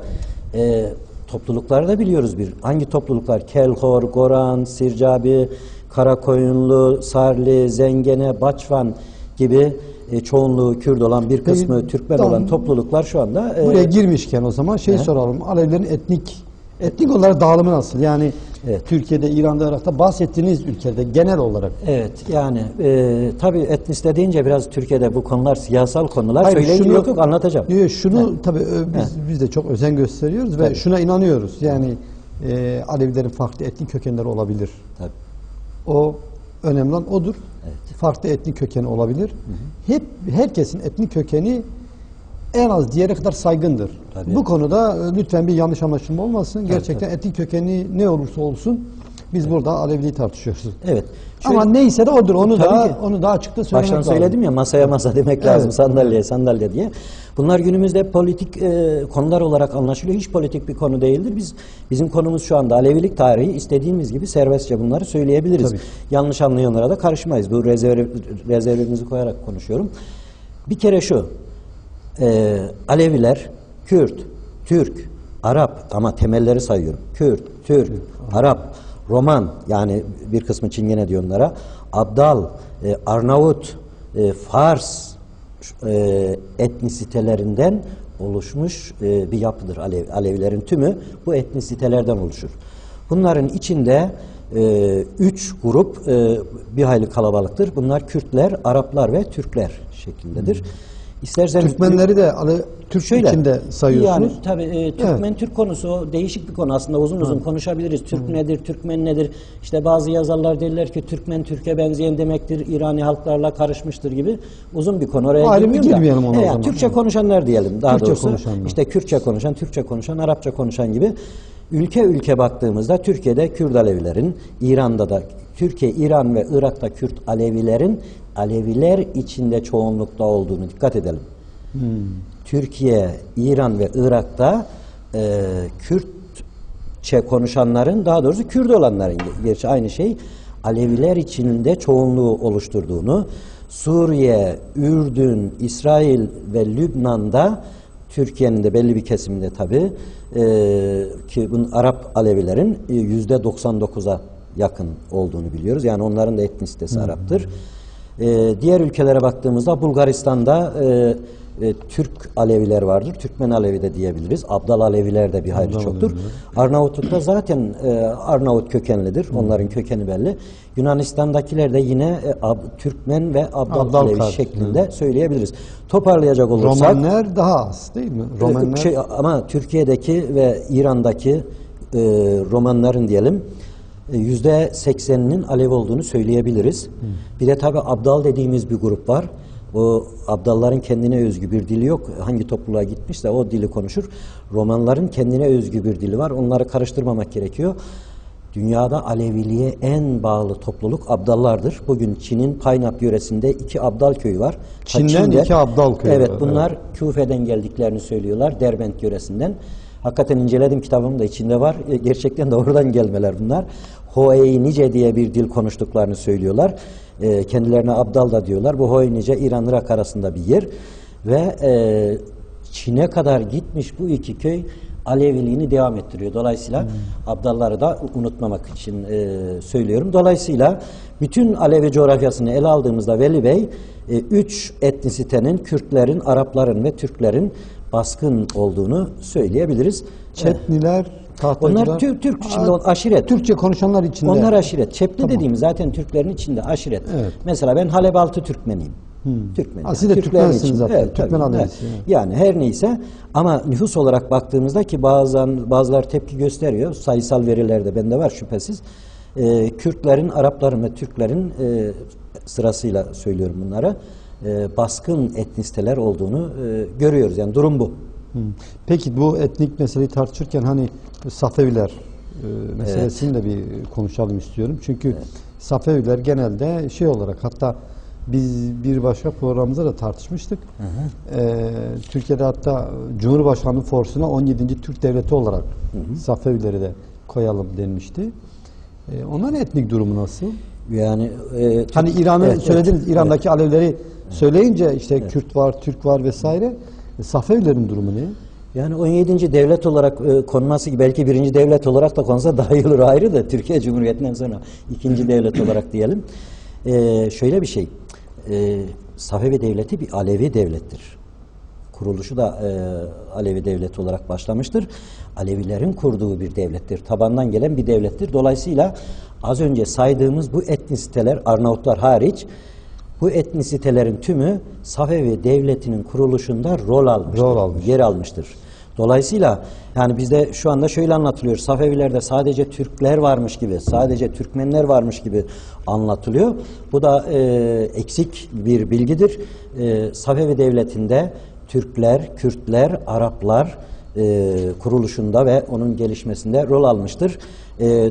toplulukları da biliyoruz bir. Hangi topluluklar? Kelhor, Goran, Sircabi, Karakoyunlu, Sarli, Zengene, Baçvan gibi çoğunluğu Kürt olan bir kısmı Türkmen olan topluluklar şu anda. Buraya girmişken o zaman soralım. Alevilerin etnik olarak dağılımı nasıl? Yani Türkiye'de, İran'da, Irak'ta bahsettiğiniz ülkede genel olarak. Evet, yani tabii etnisite deyince biraz Türkiye'de bu konular siyasal konular. Söyleyince yok anlatacağım. Tabii biz de çok özen gösteriyoruz ve şuna inanıyoruz. Yani Alevilerin farklı etnik kökenleri olabilir. Tabii. O önemli olan odur. Evet. Farklı etnik kökeni olabilir. Herkesin etnik kökeni en az diğeri kadar saygındır. Tabii. Bu konuda lütfen bir yanlış anlaşılma olmasın. Gerçekten etnik kökeni ne olursa olsun Biz burada Aleviliği tartışıyoruz. Evet. Ama neyse de odur. Onu Tabii ki. onu da açıkta söylemek Baştan lazım. söyledim ya, masaya masa demek lazım, Evet. sandalyeye sandalye diye. Bunlar günümüzde politik konular olarak anlaşılıyor. Hiç politik bir konu değildir. Bizim konumuz şu anda Alevilik tarihi. İstediğimiz gibi serbestçe bunları söyleyebiliriz. Tabii. Yanlış anlayanlara da karışmayız. Bu rezervimizi koyarak konuşuyorum. Bir kere şu, Aleviler Kürt, Türk, Arap, ama temelleri sayıyorum. Kürt, Türk, Arap, Roman, yani bir kısmı Çingene diyor onlara, Abdal, Arnavut, Fars etnisitelerinden oluşmuş bir yapıdır. Alevilerin tümü bu etnisitelerden oluşur. Bunların içinde 3 grup bir hayli kalabalıktır. Bunlar Kürtler, Araplar ve Türkler şeklindedir. İstersen Türkmenleri de Türk içinde sayıyorsunuz. Yani tabii Türkmen Türk konusu değişik bir konu aslında, uzun konuşabiliriz. Türk nedir, Türkmen nedir? İşte bazı yazarlar derler ki Türkmen Türk'e benzeyen demektir, İrani halklarla karışmıştır gibi uzun bir konu. Oraya girmeyelim ona o zaman. Türkçe konuşanlar diyelim daha Türkçe doğrusu. konuşanlar. İşte Kürtçe konuşan, Türkçe konuşan, Arapça konuşan gibi. Ülke baktığımızda Türkiye'de Kürt Alevilerin, İran'da da Türkiye, İran ve Irak'ta Kürt Alevilerin Aleviler içinde çoğunlukta olduğunu dikkat edelim. Türkiye, İran ve Irak'ta Kürtçe konuşanların, daha doğrusu Kürt olanların, gerçi aynı şey, Aleviler içinde çoğunluğu oluşturduğunu, Suriye, Ürdün, İsrail ve Lübnan'da, Türkiye'nin de belli bir kesiminde tabii ki bunun Arap Alevilerin %99'a yakın olduğunu biliyoruz. Yani onların da etnisitesi Arap'tır. Diğer ülkelere baktığımızda Bulgaristan'da Türk Aleviler vardır. Türkmen Alevi de diyebiliriz. Abdal Aleviler de bir hayli çoktur. Arnavutluk'ta zaten Arnavut kökenlidir. Onların kökeni belli. Yunanistan'dakiler de yine Türkmen ve Abdal Alevi şeklinde söyleyebiliriz. Toparlayacak olursak, Romanlar daha az değil mi? Romanlar ama Türkiye'deki ve İran'daki Romanların diyelim %80'inin Alevi olduğunu söyleyebiliriz. Bir de tabi Abdal dediğimiz bir grup var. O Abdalların kendine özgü bir dili yok. Hangi topluluğa gitmişse o dili konuşur. Romanların kendine özgü bir dili var. Onları karıştırmamak gerekiyor. Dünyada Aleviliğe en bağlı topluluk Abdallardır. Bugün Çin'in Paynap yöresinde 2 Abdal köyü var. Çin'den 2 Abdal köyü Evet, var. bunlar Küfe'den geldiklerini söylüyorlar. Derbent yöresinden. Hakikaten inceledim, kitabım da içinde var. Gerçekten de oradan gelmeler bunlar. Hoeynice diye bir dil konuştuklarını söylüyorlar. Kendilerine Abdal da diyorlar. Bu Hoeynice İran-Irak arasında bir yer. Ve Çin'e kadar gitmiş bu 2 köy Aleviliğini devam ettiriyor. Dolayısıyla Abdalları da unutmamak için söylüyorum. Dolayısıyla bütün Alevi coğrafyasını ele aldığımızda Veli Bey 3 etnisitenin, Kürtlerin, Arapların ve Türklerin baskın olduğunu söyleyebiliriz. Çetniler, Tahtacılar. Onlar Türk içinde aşiret. Türkçe konuşanlar içinde. Onlar aşiret. Çepni dediğimiz zaten Türklerin içinde aşiret. Evet. Mesela ben Halebaltı Türkmeniyim. Türkmen. Siz de Türklerin Türkmensiniz içinde. zaten. Evet, Türkmen tabii. Alevisi. Evet. Yani her neyse, ama nüfus olarak baktığımızda ki bazıları tepki gösteriyor. Sayısal veriler de bende var şüphesiz. Kürtlerin, Arapların ve Türklerin sırasıyla söylüyorum bunlara, baskın etnisiteler olduğunu görüyoruz. Yani durum bu. Peki bu etnik meseleyi tartışırken hani Safeviler meselesini de bir konuşalım istiyorum. Çünkü Safeviler genelde şey olarak, hatta biz bir başka programımızda da tartışmıştık. Türkiye'de hatta Cumhurbaşkanlığı forsuna 17. Türk Devleti olarak Safevileri de koyalım denmişti. Onların etnik durumu nasıl? Yani hani İran'ı söylediniz, İran'daki Alevileri söyleyince işte Kürt var, Türk var vesaire. Safevilerin durumu ne? Yani 17. devlet olarak konması gibi, belki 1. devlet olarak da konsa daha iyi olur, ayrı da Türkiye Cumhuriyeti'nden sonra 2. devlet olarak diyelim. Şöyle bir şey, Safevi Devleti bir Alevi devlettir. Kuruluşu da Alevi devleti olarak başlamıştır. Alevilerin kurduğu bir devlettir. Tabandan gelen bir devlettir. Dolayısıyla az önce saydığımız bu etnisiteler, Arnavutlar hariç, bu etnisitelerin tümü Safevi Devleti'nin kuruluşunda yer almıştır. Dolayısıyla yani bizde şu anda şöyle anlatılıyor. Safevilerde sadece Türkler varmış gibi, sadece Türkmenler varmış gibi anlatılıyor. Bu da eksik bir bilgidir. Safevi Devleti'nde Türkler, Kürtler, Araplar kuruluşunda ve onun gelişmesinde rol almıştır.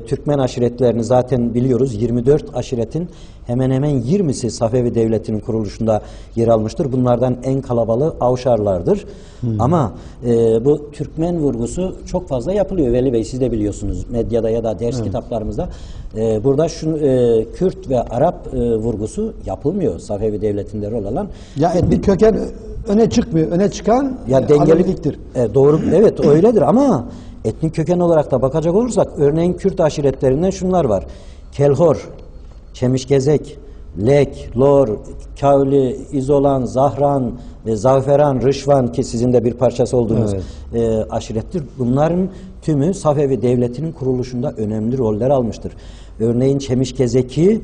Türkmen aşiretlerini zaten biliyoruz. 24 aşiretin hemen hemen 20'si Safevi Devleti'nin kuruluşunda yer almıştır. Bunlardan en kalabalığı Avşarlardır. Ama bu Türkmen vurgusu çok fazla yapılıyor. Veli Bey, siz de biliyorsunuz medyada ya da ders kitaplarımızda. Burada Kürt ve Arap vurgusu yapılmıyor Safevi Devleti'nde rol alan. Ya etnik köken öne çıkmıyor. Öne çıkan Ya dengeli Aleviliktir. Doğru, evet öyledir ama etnik köken olarak da bakacak olursak örneğin Kürt aşiretlerinden şunlar var. Kelhor, Çemişgezek, Lek, Lor, Kavli, İzolan, Zahran, Zaferan, Rışvan ki sizin de bir parçası olduğunuz aşirettir. Bunların tümü Safevi Devleti'nin kuruluşunda önemli roller almıştır. Örneğin Çemişgezeki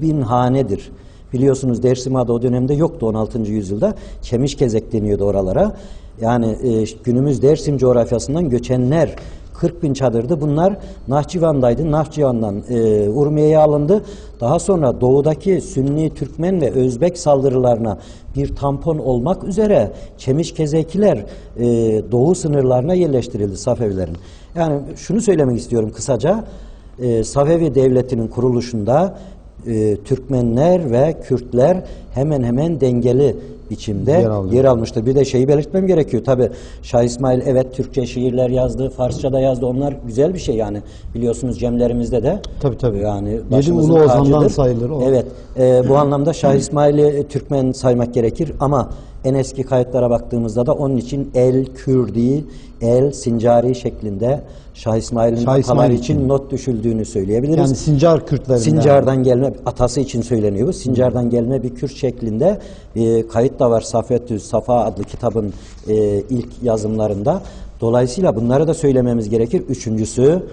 40.000 hanedir. Biliyorsunuz Dersima'da o dönemde yoktu 16. yüzyılda. Çemişgezek deniyordu oralara. Yani günümüz Dersim coğrafyasından göçenler 40.000 çadırdı. Bunlar Nahçıvan'daydı. Nahçıvan'dan Urmiye'ye alındı. Daha sonra doğudaki Sünni, Türkmen ve Özbek saldırılarına bir tampon olmak üzere Çemişgezekiler doğu sınırlarına yerleştirildi Safevilerin. Yani şunu söylemek istiyorum kısaca. Safevi Devleti'nin kuruluşunda Türkmenler ve Kürtler hemen hemen dengeli biçimde yer almıştır. Bir de şeyi belirtmem gerekiyor. Tabi Şah İsmail evet Türkçe şiirler yazdı, Farsça da yazdı. Onlar güzel bir şey yani. Biliyorsunuz cemlerimizde de. Tabii. Yani Yedi Ulu Ozan'dan sayılır o. Evet. Bu anlamda Şah İsmail'i Türkmen saymak gerekir ama en eski kayıtlara baktığımızda da onun için El-Kürdi, El-Sincari şeklinde Şah İsmail'in atalar için not düşüldüğünü söyleyebiliriz. Yani Sincar Kürtlerinden. Sincar'dan gelme, atası için söyleniyor bu. Sincar'dan gelme bir Kürt şeklinde kayıt da var Safetü Safa adlı kitabın ilk yazımlarında. Dolayısıyla bunları da söylememiz gerekir. Üçüncüsü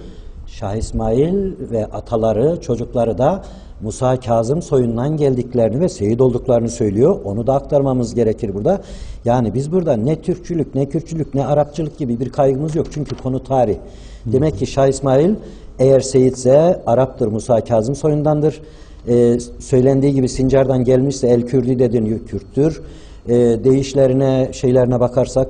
Şah İsmail ve ataları, çocukları da Musa Kazım soyundan geldiklerini ve seyit olduklarını söylüyor. Onu da aktarmamız gerekir burada. Yani biz burada ne Türkçülük, ne Kürtçülük, ne Arapçılık gibi bir kaygımız yok. Çünkü konu tarih. Demek ki Şah İsmail eğer seyitse Arap'tır, Musa Kazım soyundandır. Söylendiği gibi Sincar'dan gelmişse El-Kürdi de deniyor, Kürttür. Deyişlerine, şeylerine bakarsak,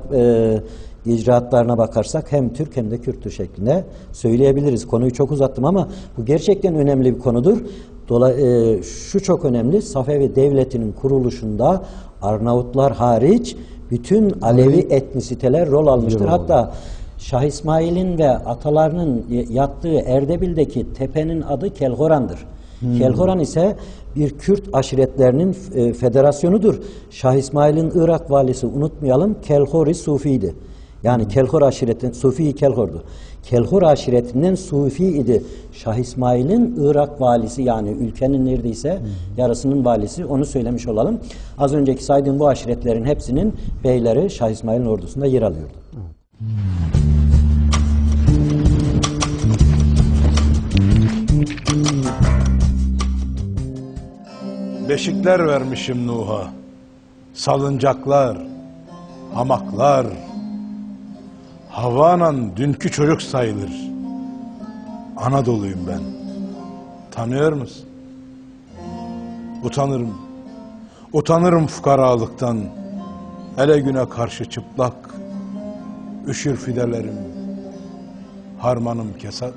icraatlarına bakarsak hem Türk hem de Kürttür şeklinde söyleyebiliriz. Konuyu çok uzattım ama bu gerçekten önemli bir konudur. Şu çok önemli, Safevi Devleti'nin kuruluşunda Arnavutlar hariç bütün Alevi etnisiteler rol almıştır. Hatta Şah İsmail'in ve atalarının yattığı Erdebil'deki tepenin adı Kelhoran'dır. Kelhoran ise bir Kürt aşiretlerinin federasyonudur. Şah İsmail'in Irak valisi unutmayalım Kelhor-i Sufi'ydi. Yani Kelhor aşiretin, Sufi Kelhor'du. Kelhor aşiretinden Sufi idi. Şah İsmail'in Irak valisi yani ülkenin neredeyse yarısının valisi, onu söylemiş olalım. Az önceki saydığım bu aşiretlerin hepsinin beyleri Şah İsmail'in ordusunda yer alıyordu. Beşikler vermişim Nuh'a, salıncaklar, hamaklar. Havaanan dünkü çocuk sayılır. Anadolu'yum ben. Tanıyor musun? Utanırım. Utanırım fukaralıktan. Hele güne karşı çıplak. Üşür fidelerim. Harmanım kesat.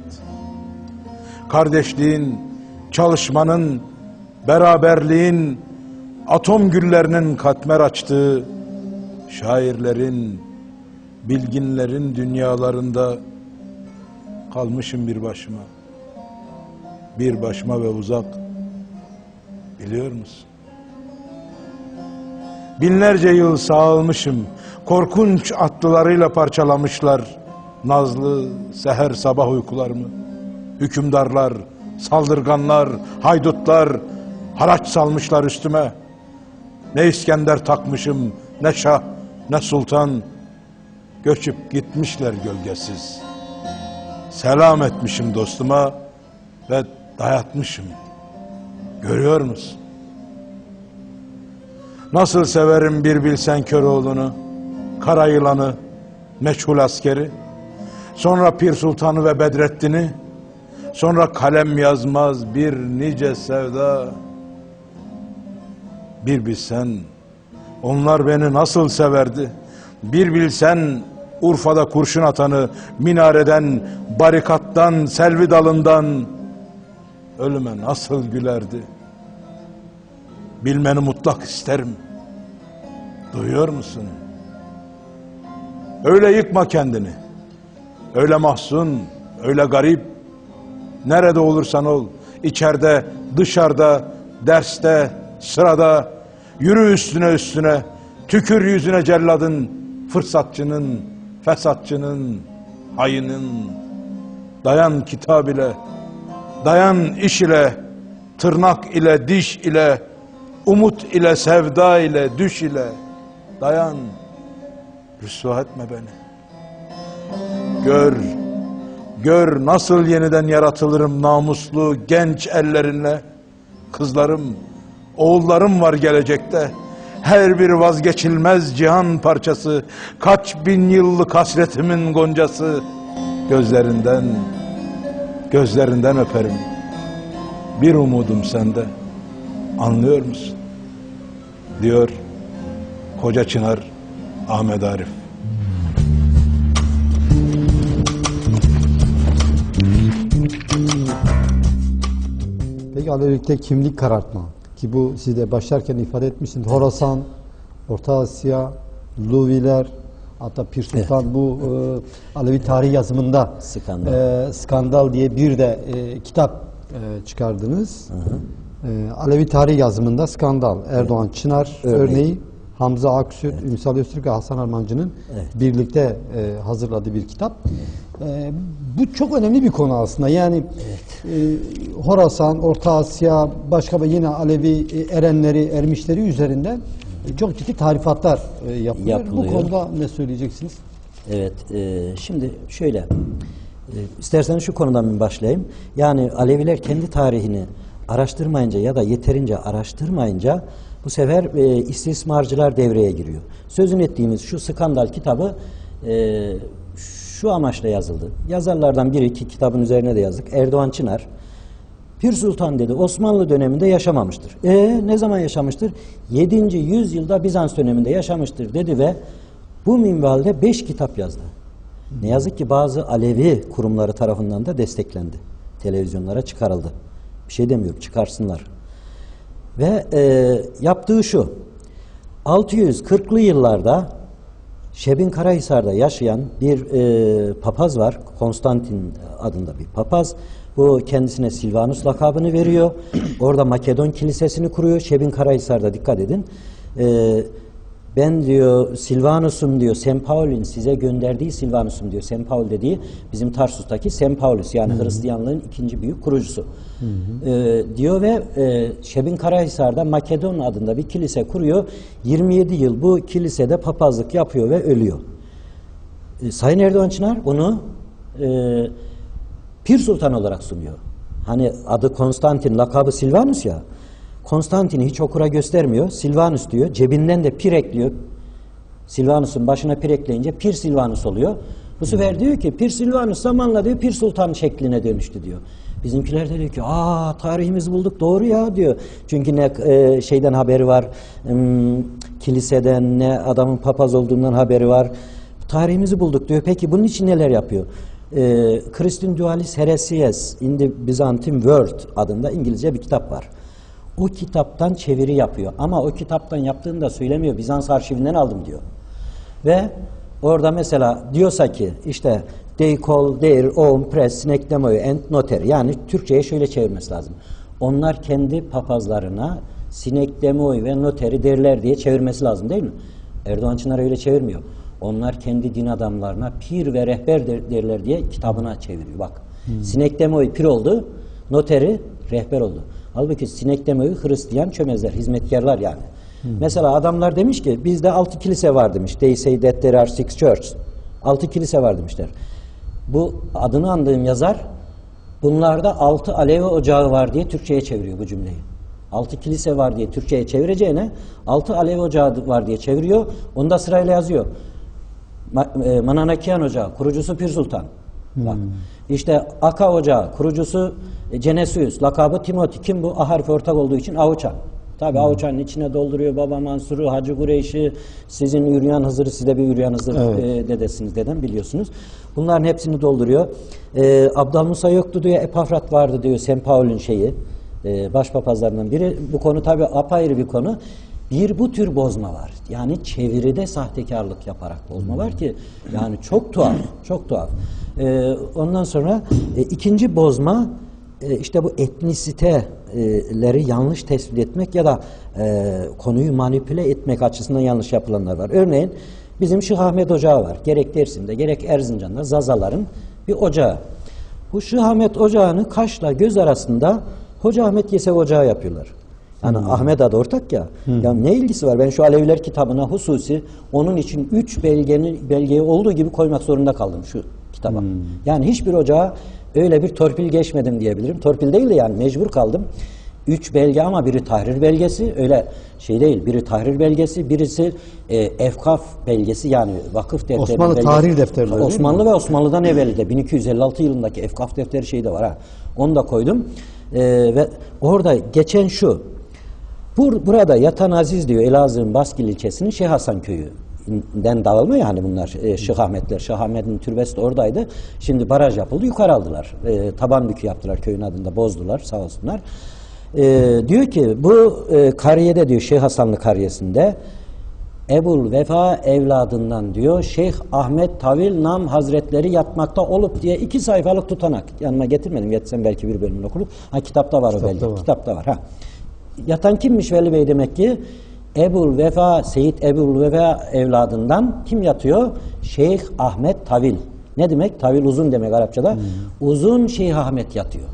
Kardeşliğin, çalışmanın, beraberliğin, atom güllerinin katmer açtığı, şairlerin, bilginlerin dünyalarında kalmışım bir başıma. Bir başıma ve uzak. Biliyor musun? Binlerce yıl sağılmışım. Korkunç atlılarıyla parçalamışlar nazlı seher sabah uykularımı. Hükümdarlar, saldırganlar, haydutlar haraç salmışlar üstüme. Ne İskender takmışım, ne şah, ne sultan. Göçüp gitmişler gölgesiz. Selam etmişim dostuma ve dayatmışım. Görüyor musun? Nasıl severim bir bilsen Köroğlu'nu, kara yılanı, meçhul askeri, sonra Pir Sultan'ı ve Bedrettin'i, sonra kalem yazmaz bir nice sevda. Bir bilsen onlar beni nasıl severdi, bir bilsen Urfa'da kurşun atanı, minareden, barikattan, selvi dalından ölüme nasıl gülerdi? Bilmeni mutlak isterim. Duyuyor musun? Öyle yıkma kendini. Öyle mahzun, öyle garip. Nerede olursan ol, içeride, dışarıda, derste, sırada, yürü üstüne üstüne, tükür yüzüne celladın, fırsatçının, fesatçının, hainin. Dayan kitap ile, dayan iş ile, tırnak ile, diş ile, umut ile, sevda ile, düş ile. Dayan, rüsva etme beni. Gör nasıl yeniden yaratılırım namuslu genç ellerinle. Kızlarım, oğullarım var gelecekte. Her bir vazgeçilmez cihan parçası, kaç bin yıllık hasretimin goncası. Gözlerinden öperim. Bir umudum sende, anlıyor musun? Diyor Koca Çınar Ahmet Arif. Peki Alevilikte kimlik karartma ki bu siz de başlarken ifade etmişsiniz. Horasan, Orta Asya, Luviler, hatta Pir Sultan bu Alevi tarih yazımında Skandal diye bir de kitap çıkardınız. Alevi tarih yazımında Skandal, Erdoğan Çınar örneği, Hamza Aksüt, Ünsal Öztürk ve Hasan Armancı'nın birlikte hazırladığı bir kitap. Bu çok önemli bir konu aslında. Yani Horasan, Orta Asya, başka yine Alevi erenleri, ermişleri üzerinden çok ciddi tarifatlar yapılıyor. Bu konuda ne söyleyeceksiniz? Evet, şimdi şöyle, isterseniz şu konudan bir başlayayım. Yani Aleviler kendi tarihini araştırmayınca ya da yeterince araştırmayınca bu sefer istismarcılar devreye giriyor. Sözünü ettiğimiz şu Skandal kitabı şu amaçla yazıldı. Yazarlardan biri, ki kitabın üzerine de yazdık, Erdoğan Çınar. Pir Sultan dedi Osmanlı döneminde yaşamamıştır. Ne zaman yaşamıştır? 7. yüzyılda Bizans döneminde yaşamıştır dedi ve bu minvalde 5 kitap yazdı. Ne yazık ki bazı Alevi kurumları tarafından da desteklendi. Televizyonlara çıkarıldı. Bir şey demiyorum, çıkarsınlar. Ve yaptığı şu, 640'lı yıllarda Şebin Karahisar'da yaşayan bir papaz var, Konstantin adında bir papaz. Bu kendisine Silvanus lakabını veriyor. Orada Makedon Kilisesi'ni kuruyor. Şebin Karahisar'da, dikkat edin. Ben diyor Silvanus'um diyor, Sempraul'ün size gönderdiği Silvanus'um diyor. Sempraul dediği bizim Tarsus'taki Sempraulus, yani Hristiyanlığın ikinci büyük kurucusu. Diyor ve Şebin Karahisar'da Makedon adında bir kilise kuruyor. 27 yıl bu kilisede papazlık yapıyor ve ölüyor. Sayın Erdoğan Çınar bunu Pir Sultan olarak sunuyor. Hani adı Konstantin, lakabı Silvanus ya. Konstantin'i hiç okura göstermiyor. Silvanus diyor. Cebinden de pir ekliyor. Silvanus'un başına pir ekleyince Pir Silvanus oluyor. Bu sefer diyor ki Pir Silvanus zamanla diyor Pir Sultan şekline dönüştü diyor. Bizimkiler de diyor ki tarihimizi bulduk, doğru ya diyor. Çünkü ne şeyden haberi var, kiliseden, ne adamın papaz olduğundan haberi var. Tarihimizi bulduk diyor. Peki bunun için neler yapıyor? Christian Dualis Heresies in the Byzantine World adında İngilizce bir kitap var. O kitaptan çeviri yapıyor. Ama o kitaptan yaptığını da söylemiyor. Bizans arşivinden aldım diyor. Ve orada mesela diyorsa ki işte they call their own press sinekdemoyu and notary. Yani Türkçe'ye şöyle çevirmesi lazım. Onlar kendi papazlarına sinekdemoyu ve noteri derler diye çevirmesi lazım, değil mi? Erdoğan Çınar öyle çevirmiyor. Onlar kendi din adamlarına pir ve rehber derler diye kitabına çeviriyor. Bak. Sinekdemoyu pir oldu, noteri rehber oldu. Halbuki sinekdemoyu Hristiyan çömezler, hizmetkarlar yani. Mesela adamlar demiş ki bizde 6 kilise var demiş. They say that there are 6 church. 6 kilise var demişler. Bu adını andığım yazar bunlarda 6 Alevi ocağı var diye Türkçe'ye çeviriyor bu cümleyi. 6 kilise var diye Türkçe'ye çevireceğine 6 Alevi ocağı var diye çeviriyor. Onu da sırayla yazıyor. Mananakian Ocağı, kurucusu Pir Sultan. Bak. İşte Aka Ocağı, kurucusu Cenesius, lakabı Timothy. Kim bu? A harfi ortak olduğu için Avuçan. Tabi avuçanın içine dolduruyor Baba Mansur'u, Hacı Kureyş'i, sizin Üryan Hızır'ı, siz de bir Üryan Hızır dedesiniz, dedem biliyorsunuz. Bunların hepsini dolduruyor. Abdülmusa yoktu diyor, Epafrat vardı diyor, St. Paul'ün şeyi, başpapazlarından biri. Bu konu tabi apayrı bir konu. Bir bu tür bozma var. Yani çeviride sahtekarlık yaparak bozma var ki yani çok tuhaf, çok tuhaf. Ondan sonra ikinci bozma işte bu etnisiteleri yanlış tespit etmek ya da konuyu manipüle etmek açısından yanlış yapılanlar var. Örneğin bizim Şeyh Ahmet Ocağı var. Gerek Dersim'de gerek Erzincan'da Zazaların bir ocağı. Bu Şeyh Ahmet Ocağı'nı kaşla göz arasında Hoca Ahmet Yesevi Ocağı yapıyorlar. Yani Ahmet adı ortak ya. Ya ne ilgisi var? Ben şu Aleviler kitabına hususi onun için 3 belgeyi olduğu gibi koymak zorunda kaldım şu kitaba. Yani hiçbir ocağa öyle bir torpil geçmedim diyebilirim. Torpil değil de yani mecbur kaldım. 3 belge ama biri tahrir belgesi, öyle şey değil. Biri tahrir belgesi, birisi efkaf belgesi, yani vakıf defteri. Osmanlı belgesi. tarih defterleri. Osmanlı ve Osmanlı'dan evveli de 1256 yılındaki efkaf defteri şeyi de var ha. Onu da koydum. Ve orada geçen şu. Burada Yatan Aziz diyor, Elazığ'ın Baskil ilçesinin Şeyh Hasan köyünden dağılma yani bunlar Şeyh Ahmetler. Şeyh Ahmet'in türbesi de oradaydı. Şimdi baraj yapıldı, yukarı aldılar. Taban bükü yaptılar, köyün adında bozdular, sağ olsunlar. Diyor ki bu kariyede diyor, Şeyh Hasanlı kariyesinde Ebul Vefa evladından diyor Şeyh Ahmet Tavil Nam Hazretleri yatmakta olup diye 2 sayfalık tutanak. Yanıma getirmedim, getirsem belki bir bölümünü okuruz. Ha, kitapta var o belge. Kitapta var. Ha. Yatan kimmiş Veli Bey demek ki? Ebul Vefa, Seyit Ebul Vefa evladından kim yatıyor? Şeyh Ahmet Tavil. Ne demek? Tavil uzun demek Arapçada. Uzun Şeyh Ahmet yatıyor.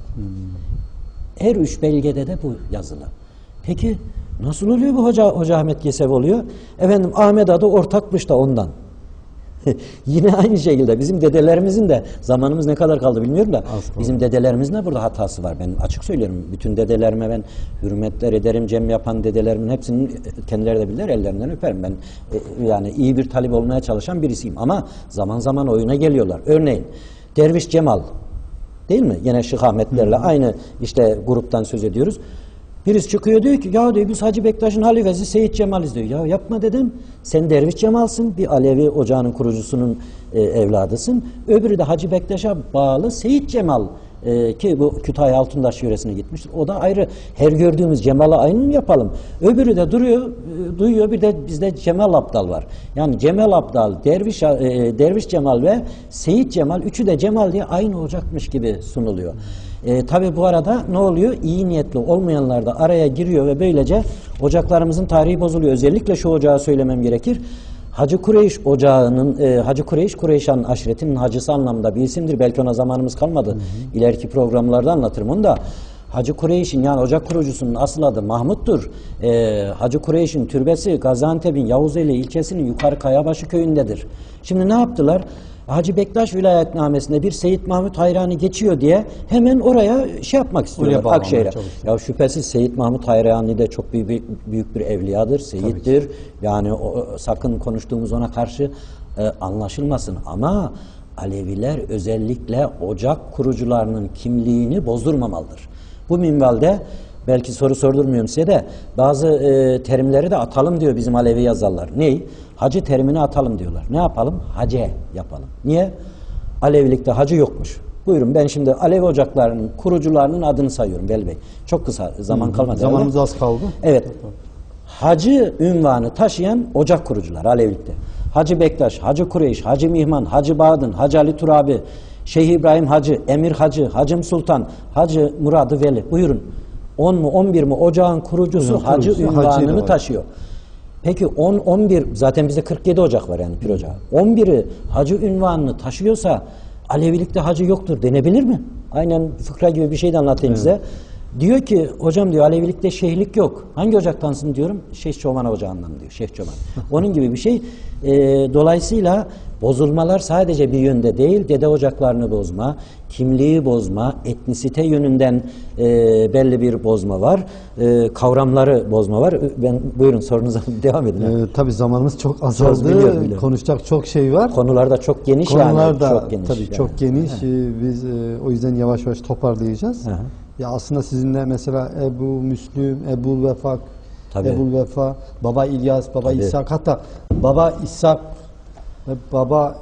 Her 3 belgede de bu yazılı. Peki nasıl oluyor bu Hoca Ahmet Yesevi oluyor? Efendim Ahmet adı ortakmış da ondan. Yine aynı şekilde bizim dedelerimizin de, zamanımız ne kadar kaldı bilmiyorum da, bizim dedelerimizin de burada hatası var. Ben açık söylüyorum. Bütün dedelerime ben hürmetler ederim. Cem yapan dedelerimin hepsinin kendileri de bilirler, ellerinden öperim. Ben yani iyi bir talip olmaya çalışan birisiyim. Ama zaman zaman oyuna geliyorlar. Örneğin Derviş Cemal, değil mi? Yine Şeyh Ahmetlerle aynı işte gruptan söz ediyoruz. Birisi çıkıyor diyor ki ya diyor biz Hacı Bektaş'ın halifesi Seyit Cemal'iz diyor. Ya yapma dedim. Sen Derviş Cemal'sın. Bir Alevi ocağının kurucusunun evladısın. Öbürü de Hacı Bektaş'a bağlı Seyit Cemal ki bu Kütahya Altındaş yöresine gitmiştir. O da ayrı. Her gördüğümüz Cemal'a aynı mı yapalım? Öbürü de duruyor, duyuyor. Bir de bizde Cemal Abdal var. Yani Cemal Abdal, Derviş Cemal ve Seyit Cemal, üçü de Cemal diye aynı ocakmış gibi sunuluyor. Tabi bu arada ne oluyor? İyi niyetli olmayanlar da araya giriyor ve böylece ocaklarımızın tarihi bozuluyor. Özellikle şu ocağı söylemem gerekir. Hacı Kureyş ocağının, Hacı Kureyş, Kureyşan aşiretinin hacısı anlamında bir isimdir. Belki ona zamanımız kalmadı. İleriki programlarda anlatırım onu da. Hacı Kureyş'in yani ocak kurucusunun asıl adı Mahmut'tur. Hacı Kureyş'in türbesi Gaziantep'in Yavuzeli ilçesinin Yukarı Kayabaşı köyündedir. Şimdi ne yaptılar? Hacı Bektaş vilayetnamesinde bir Seyit Mahmut Hayrani geçiyor diye hemen oraya şey yapmak istiyorlar, Akşehir'e. Ya şüphesiz Seyit Mahmut Hayrani de çok büyük bir evliyadır, seyittir. Yani sakın konuştuğumuz ona karşı anlaşılmasın. Ama Aleviler özellikle ocak kurucularının kimliğini bozdurmamalıdır. Bu minvalde belki soru sordurmuyorum size de bazı terimleri de atalım diyor bizim Alevi yazarlar. Ney? Hacı terimini atalım diyorlar. Ne yapalım? Hace yapalım. Niye? Alevilikte hacı yokmuş. Buyurun ben şimdi Alevi ocaklarının kurucularının adını sayıyorum Veli Bey. Çok kısa zaman kalmadı. Zamanımız az kaldı. Evet. Hacı ünvanı taşıyan ocak kurucular Alevilikte. Hacı Bektaş, Hacı Kureyş, Hacı Mihman, Hacı Bağdın, Hacı Ali Turabi, Şeyh İbrahim Hacı, Emir Hacı, Hacım Sultan, Hacı Muradı Veli. Buyurun. 10 mu 11 mi ocağın kurucusu hacı ünvanını taşıyor. Peki 10, 11 zaten bizde 47 ocak var yani pir ocağı. 11'i hacı ünvanını taşıyorsa Alevilikte hacı yoktur denebilir mi? Aynen fıkra gibi bir şey de anlatayım size. Diyor ki hocam diyor Alevilikte şeyhlik yok. Hangi ocaktansın diyorum? Şeyh Çoban ocağından diyor. Şeyh Çoban. Onun gibi bir şey. Dolayısıyla bozulmalar sadece bir yönde değil, dede ocaklarını bozma, kimliği bozma, etnisite yönünden belli bir bozma var, kavramları bozma var. Buyurun sorunuza devam edin. Tabii zamanımız çok azaldı. Biliyorum. Konuşacak çok şey var. Konular da çok geniş Konular da çok geniş. Tabii yani. Çok geniş. Biz o yüzden yavaş yavaş toparlayacağız. Ya aslında sizinle mesela Ebu Müslüm, Ebu Vefak Tabii. Ebu'l-Vefa, Baba İlyas, Baba Tabii. İshak, hatta Baba İshak ve Baba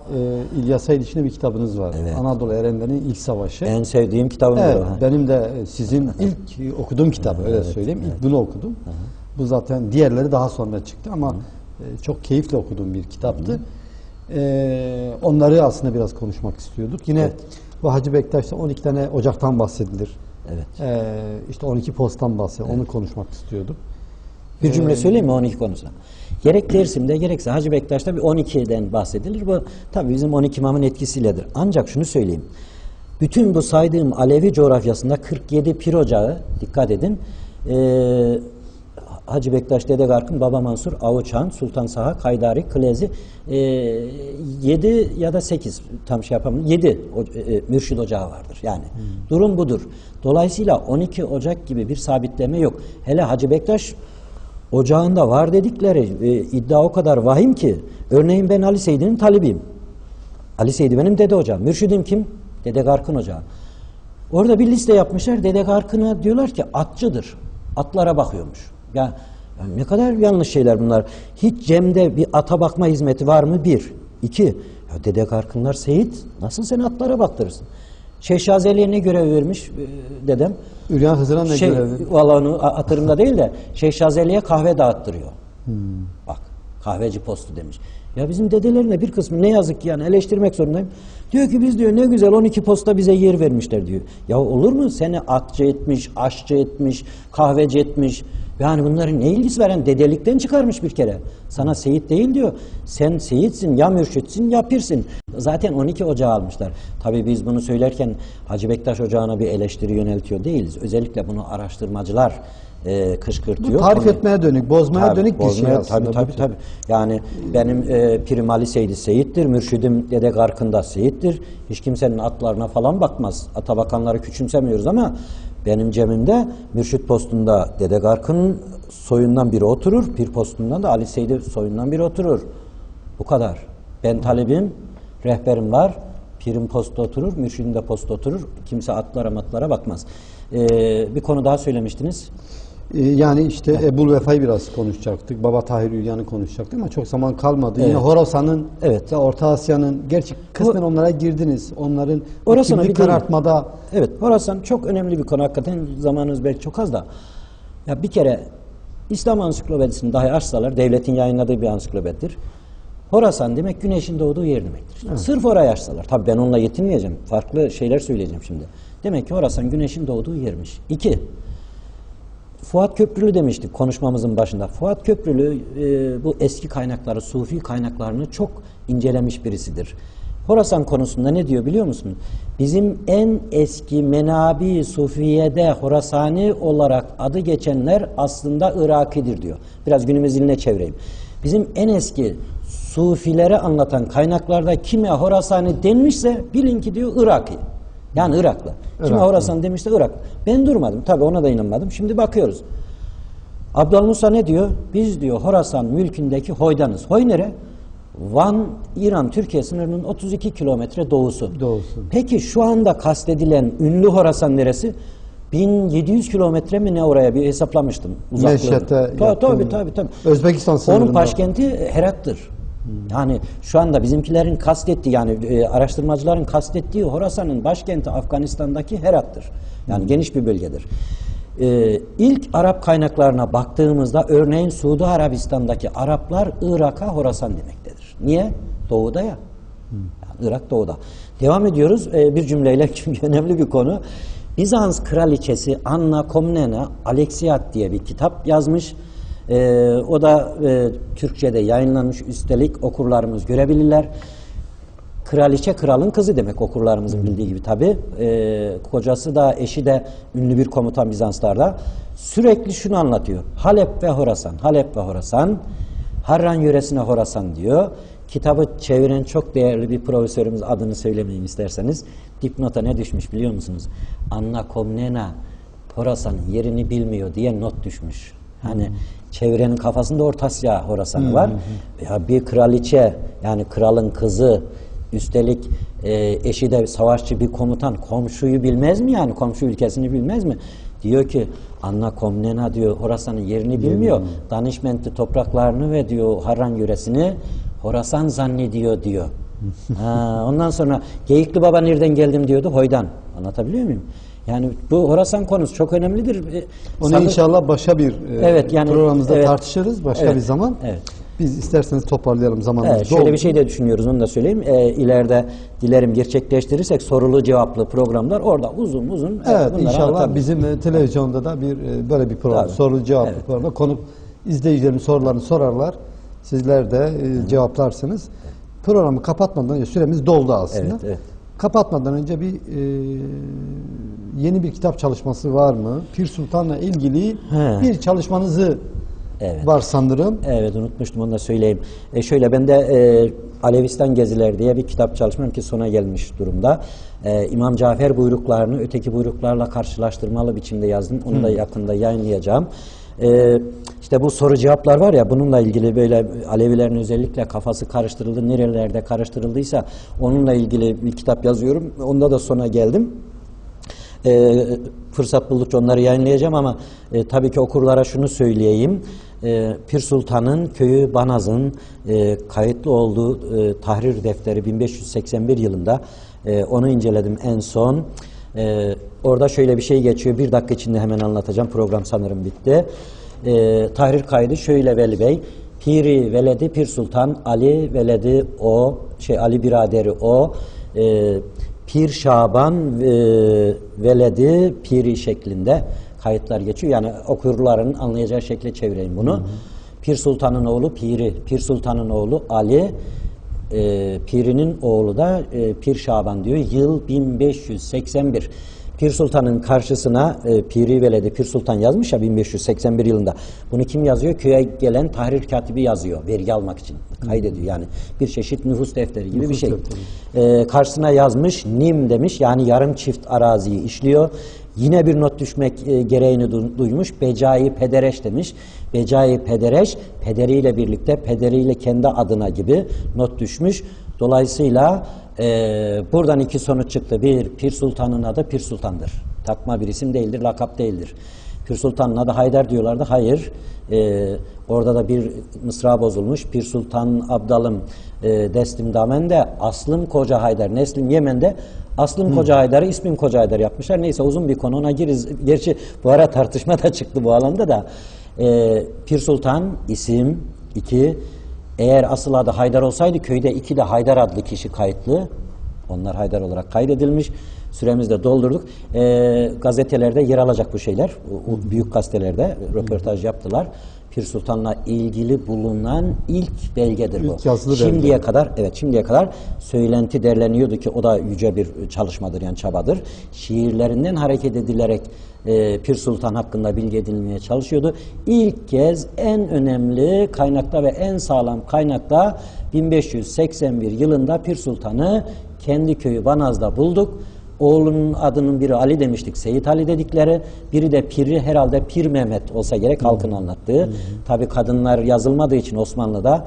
İlyas'a ilişkin bir kitabınız var. Evet. Anadolu Erenlerinin İlk Savaşı. En sevdiğim kitabım Evet, o. benim de sizin ilk okuduğum kitabı, öyle söyleyeyim. İlk bunu okudum. Bu zaten diğerleri daha sonra çıktı ama çok keyifle okuduğum bir kitaptı. Onları aslında biraz konuşmak istiyorduk. Yine bu Hacı Bektaş'ta 12 tane ocaktan bahsedilir. Evet. İşte 12 posttan bahsedilir. Onu konuşmak istiyorduk. Bir cümle söyleyeyim mi 12 konusuna? Gerek Dersim'de gerekse Hacı Bektaş'ta bir 12'den bahsedilir. Bu tabii bizim 12 imamın etkisiyledir. Ancak şunu söyleyeyim. Bütün bu saydığım Alevi coğrafyasında 47 pir ocağı, dikkat edin, Hacı Bektaş, Dede Garkın, Baba Mansur, Avuçhan, Sultan Saha, Kaydari, Klezi, 7 ya da 8 tam şey yapamam. 7 mürşid ocağı vardır. Yani durum budur. Dolayısıyla 12 ocak gibi bir sabitleme yok. Hele Hacı Bektaş ocağında var dedikleri iddia o kadar vahim ki, örneğin ben Ali Seydi'nin talibiyim. Ali Seydi benim dede ocağım. Mürşidim kim? Dede Garkın ocağı. Orada bir liste yapmışlar. Dede Garkın'a diyorlar ki atçıdır. Atlara bakıyormuş. Ya ne kadar yanlış şeyler bunlar. Hiç Cem'de bir ata bakma hizmeti var mı? Bir. İki. Ya Dede Garkınlar Seyit. Nasıl sen atlara baktırırsın? Şeyh Şazeli'ye ne görev vermiş dedem? Üryan Hızır'a ne görevi? Vallahi onu hatırımda değil de Şeyh Şazeli'ye kahve dağıttırıyor. Bak kahveci postu demiş. Ya bizim dedelerin de bir kısmı ne yazık ki yani eleştirmek zorundayım. Diyor ki biz diyor ne güzel 12 posta bize yer vermişler diyor. Ya olur mu? Seni atçı etmiş, aşçı etmiş, kahveci etmiş. Yani bunların ne ilgisi var? Yani dedelikten çıkarmış bir kere. Sana seyit değil diyor. Sen seyitsin, ya mürşitsin ya pirsin. Zaten 12 ocağı almışlar. Tabii biz bunu söylerken Hacı Bektaş ocağına bir eleştiri yöneltiyor değiliz. Özellikle bunu araştırmacılar kışkırtıyor. Bu tarif etmeye dönük, bozmaya dönük bir şey aslında. Tabii. Yani benim Pirim Ali Seydi seyittir, mürşidim Dede Garkın da seyittir. Hiç kimsenin atlarına falan bakmaz. Ata bakanları küçümsemiyoruz ama benim cemimde mürşit postunda Dede Garkın soyundan biri oturur, pir postundan da Ali Seydi soyundan biri oturur. Bu kadar. Ben talibim, rehberim var, pirim posta oturur, mürşidim de posta oturur. Kimse atlara bakmaz. Bir konu daha söylemiştiniz. Yani işte Ebu'l-Vefa'yı biraz konuşacaktık. Baba Tahir Ülyan'ı konuşacaktık ama çok zaman kalmadı. Yine Horasan'ın ve Orta Asya'nın, gerçi kısmen onlara girdiniz. Onların kimlik karartmada. Evet, Horasan çok önemli bir konu. Hakikaten zamanınız belki çok az da. Ya bir kere İslam ansiklopedisini dahi açsalar, devletin yayınladığı bir ansiklopedidir. Horasan demek güneşin doğduğu yer demektir. Evet. Sırf orayı açsalar. Tabii ben onunla yetinmeyeceğim. Farklı şeyler söyleyeceğim şimdi. Demek ki Horasan güneşin doğduğu yermiş. 2. Fuat Köprülü demiştik konuşmamızın başında. Fuat Köprülü bu eski kaynakları, Sufi kaynaklarını çok incelemiş birisidir. Horasan konusunda ne diyor biliyor musun? Bizim en eski menabi Sufiye'de Horasani olarak adı geçenler aslında Irakidir diyor. Biraz günümüz diline çevireyim. Bizim en eski Sufilere anlatan kaynaklarda kime Horasani denmişse bilin ki diyor Iraki. Yani Iraklı. Kime Horasan demişse Irak. Ben durmadım. Tabii ona da inanmadım. Şimdi bakıyoruz. Abdülmusa ne diyor? Biz diyor Horasan mülkündeki Hoy'danız. Hoy nere? Van, İran, Türkiye sınırının 32 kilometre doğusu. Peki şu anda kastedilen ünlü Horasan neresi? 1700 kilometre mi ne oraya bir hesaplamıştım. Meşhete tabii. Özbekistan sınırında. Onun başkenti Herat'tır. Yani şu anda bizimkilerin kastettiği yani araştırmacıların kastettiği Horasan'ın başkenti Afganistan'daki Herat'tır. Yani geniş bir bölgedir. İlk Arap kaynaklarına baktığımızda örneğin Suudi Arabistan'daki Araplar Irak'a Horasan demektedir. Niye? Doğuda ya. Yani Irak doğuda. Devam ediyoruz bir cümleyle çünkü önemli bir konu. Bizans kraliçesi Anna Komnena Alexiad diye bir kitap yazmış. O da Türkçe'de yayınlanmış, üstelik okurlarımız görebilirler. Kraliçe kralın kızı demek okurlarımızın bildiği gibi tabi. Kocası da eşi de ünlü bir komutan Bizanslarda. Sürekli şunu anlatıyor. Halep ve Horasan, Halep ve Horasan, Harran yöresine Horasan diyor. Kitabı çeviren çok değerli bir profesörümüz, adını söylemeyeyim isterseniz, dipnota ne düşmüş biliyor musunuz? Anna Komnena Horasan'ın yerini bilmiyor diye not düşmüş. Hani çevrenin kafasında Orta Asya Horasan'ı var. Ya bir kraliçe, yani kralın kızı, üstelik eşi de savaşçı bir komutan, komşuyu bilmez mi yani? Komşu ülkesini bilmez mi? Diyor ki Anna Komnena diyor Horasan'ın yerini bilmiyor. Danişmentli topraklarını ve diyor Harran yöresini Horasan zannediyor diyor. Ondan sonra Geyikli Baba nereden geldim diyordu? Hoydan. Anlatabiliyor muyum? Yani bu Horasan konusu çok önemlidir. Onu inşallah başka bir programımızda tartışırız. Başka bir zaman. Evet. Biz isterseniz toparlayalım zamanımız şöyle bir şey de düşünüyoruz, onu da söyleyeyim. İleride dilerim gerçekleştirirsek sorulu cevaplı programlar orada uzun evet inşallah bizim televizyonda da böyle bir program, tabii, sorulu cevaplı program. Konuk izleyicilerin sorularını sorarlar. Sizler de cevaplarsınız. Programı kapatmadan önce süremiz doldu aslında. Evet. Kapatmadan önce yeni bir kitap çalışması var mı? Pir Sultan'la ilgili bir çalışmanızı var sanırım. Evet, unutmuştum, onu da söyleyeyim. Şöyle ben de Alevistan Geziler diye bir kitap çalışmam ki sona gelmiş durumda. İmam Cafer buyruklarını öteki buyruklarla karşılaştırmalı biçimde yazdım. Onu da yakında yayınlayacağım. İşte bu soru cevaplar var ya, bununla ilgili böyle Alevilerin özellikle kafası karıştırıldı, nerelerde karıştırıldıysa onunla ilgili bir kitap yazıyorum. Onda da sona geldim. Fırsat buldukça onları yayınlayacağım ama tabii ki okurlara şunu söyleyeyim. Pir Sultan'ın köyü Banaz'ın kayıtlı olduğu tahrir defteri 1581 yılında onu inceledim en son. Orada şöyle bir şey geçiyor. 1 dakika içinde hemen anlatacağım. Program sanırım bitti. Tahrir kaydı şöyle Veli Bey. Piri veledi Pir Sultan Ali veledi Ali biraderi Pir Şaban veledi Piri şeklinde kayıtlar geçiyor. Yani okurların anlayacağı şekilde çevireyim bunu. Pir Sultan'ın oğlu Piri, Pir Sultan'ın oğlu Ali, Piri'nin oğlu da Pir Şaban diyor. Yıl 1581. Pir Sultan'ın karşısına Piri veledi Pir Sultan yazmış ya 1581 yılında. Bunu kim yazıyor? Köye gelen tahrir katibi yazıyor. Vergi almak için. Kaydediyor yani. Bir çeşit nüfus defteri gibi bir şey. Karşısına yazmış. Nim demiş. Yani yarım çift araziyi işliyor. Yine bir not düşmek gereğini duymuş. Becai Pedereş demiş. Becai Pedereş, pederiyle birlikte, pederiyle kendi adına gibi not düşmüş. Dolayısıyla buradan 2 sonuç çıktı. Bir, Pir Sultan'ın adı Pir Sultan'dır. Takma bir isim değildir, lakap değildir. Pir Sultan'ın adı Haydar diyorlardı. Hayır. Orada da bir mısra bozulmuş. Pir Sultan Abdalım destim damende, aslım Koca Haydar, neslim Yemen'de aslım Koca Haydar'ı ismim Koca Haydar yapmışlar. Neyse uzun bir konu, ona gireriz. Gerçi bu ara tartışma da çıktı bu alanda da. Pir Sultan isim, 2. Eğer asıl adı Haydar olsaydı köyde 2 de Haydar adlı kişi kayıtlı. Onlar Haydar olarak kaydedilmiş. Süremizi de doldurduk. Gazetelerde yer alacak bu şeyler. Büyük gazetelerde röportaj yaptılar. Pir Sultan'la ilgili bulunan ilk belgedir bu. Şimdiye kadar söylenti derleniyordu ki o da yüce bir çalışmadır, yani çabadır. Şiirlerinden hareket edilerek Pir Sultan hakkında bilgi edinilmeye çalışıyordu. İlk kez en önemli kaynakta ve en sağlam kaynakta 1581 yılında Pir Sultan'ı kendi köyü Banaz'da bulduk. Oğlunun adının biri Ali demiştik, Seyit Ali dedikleri, biri de Piri, herhalde Pir Mehmet olsa gerek, halkın anlattığı. Tabi kadınlar yazılmadığı için Osmanlı'da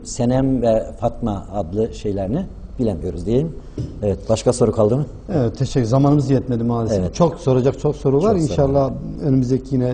Senem ve Fatma adlı şeylerini bilemiyoruz diyeyim. Evet, başka soru kaldı mı? Evet, teşekkür. Zamanımız yetmedi maalesef. Evet. Çok soracak çok soru var. İnşallah önümüzdeki yine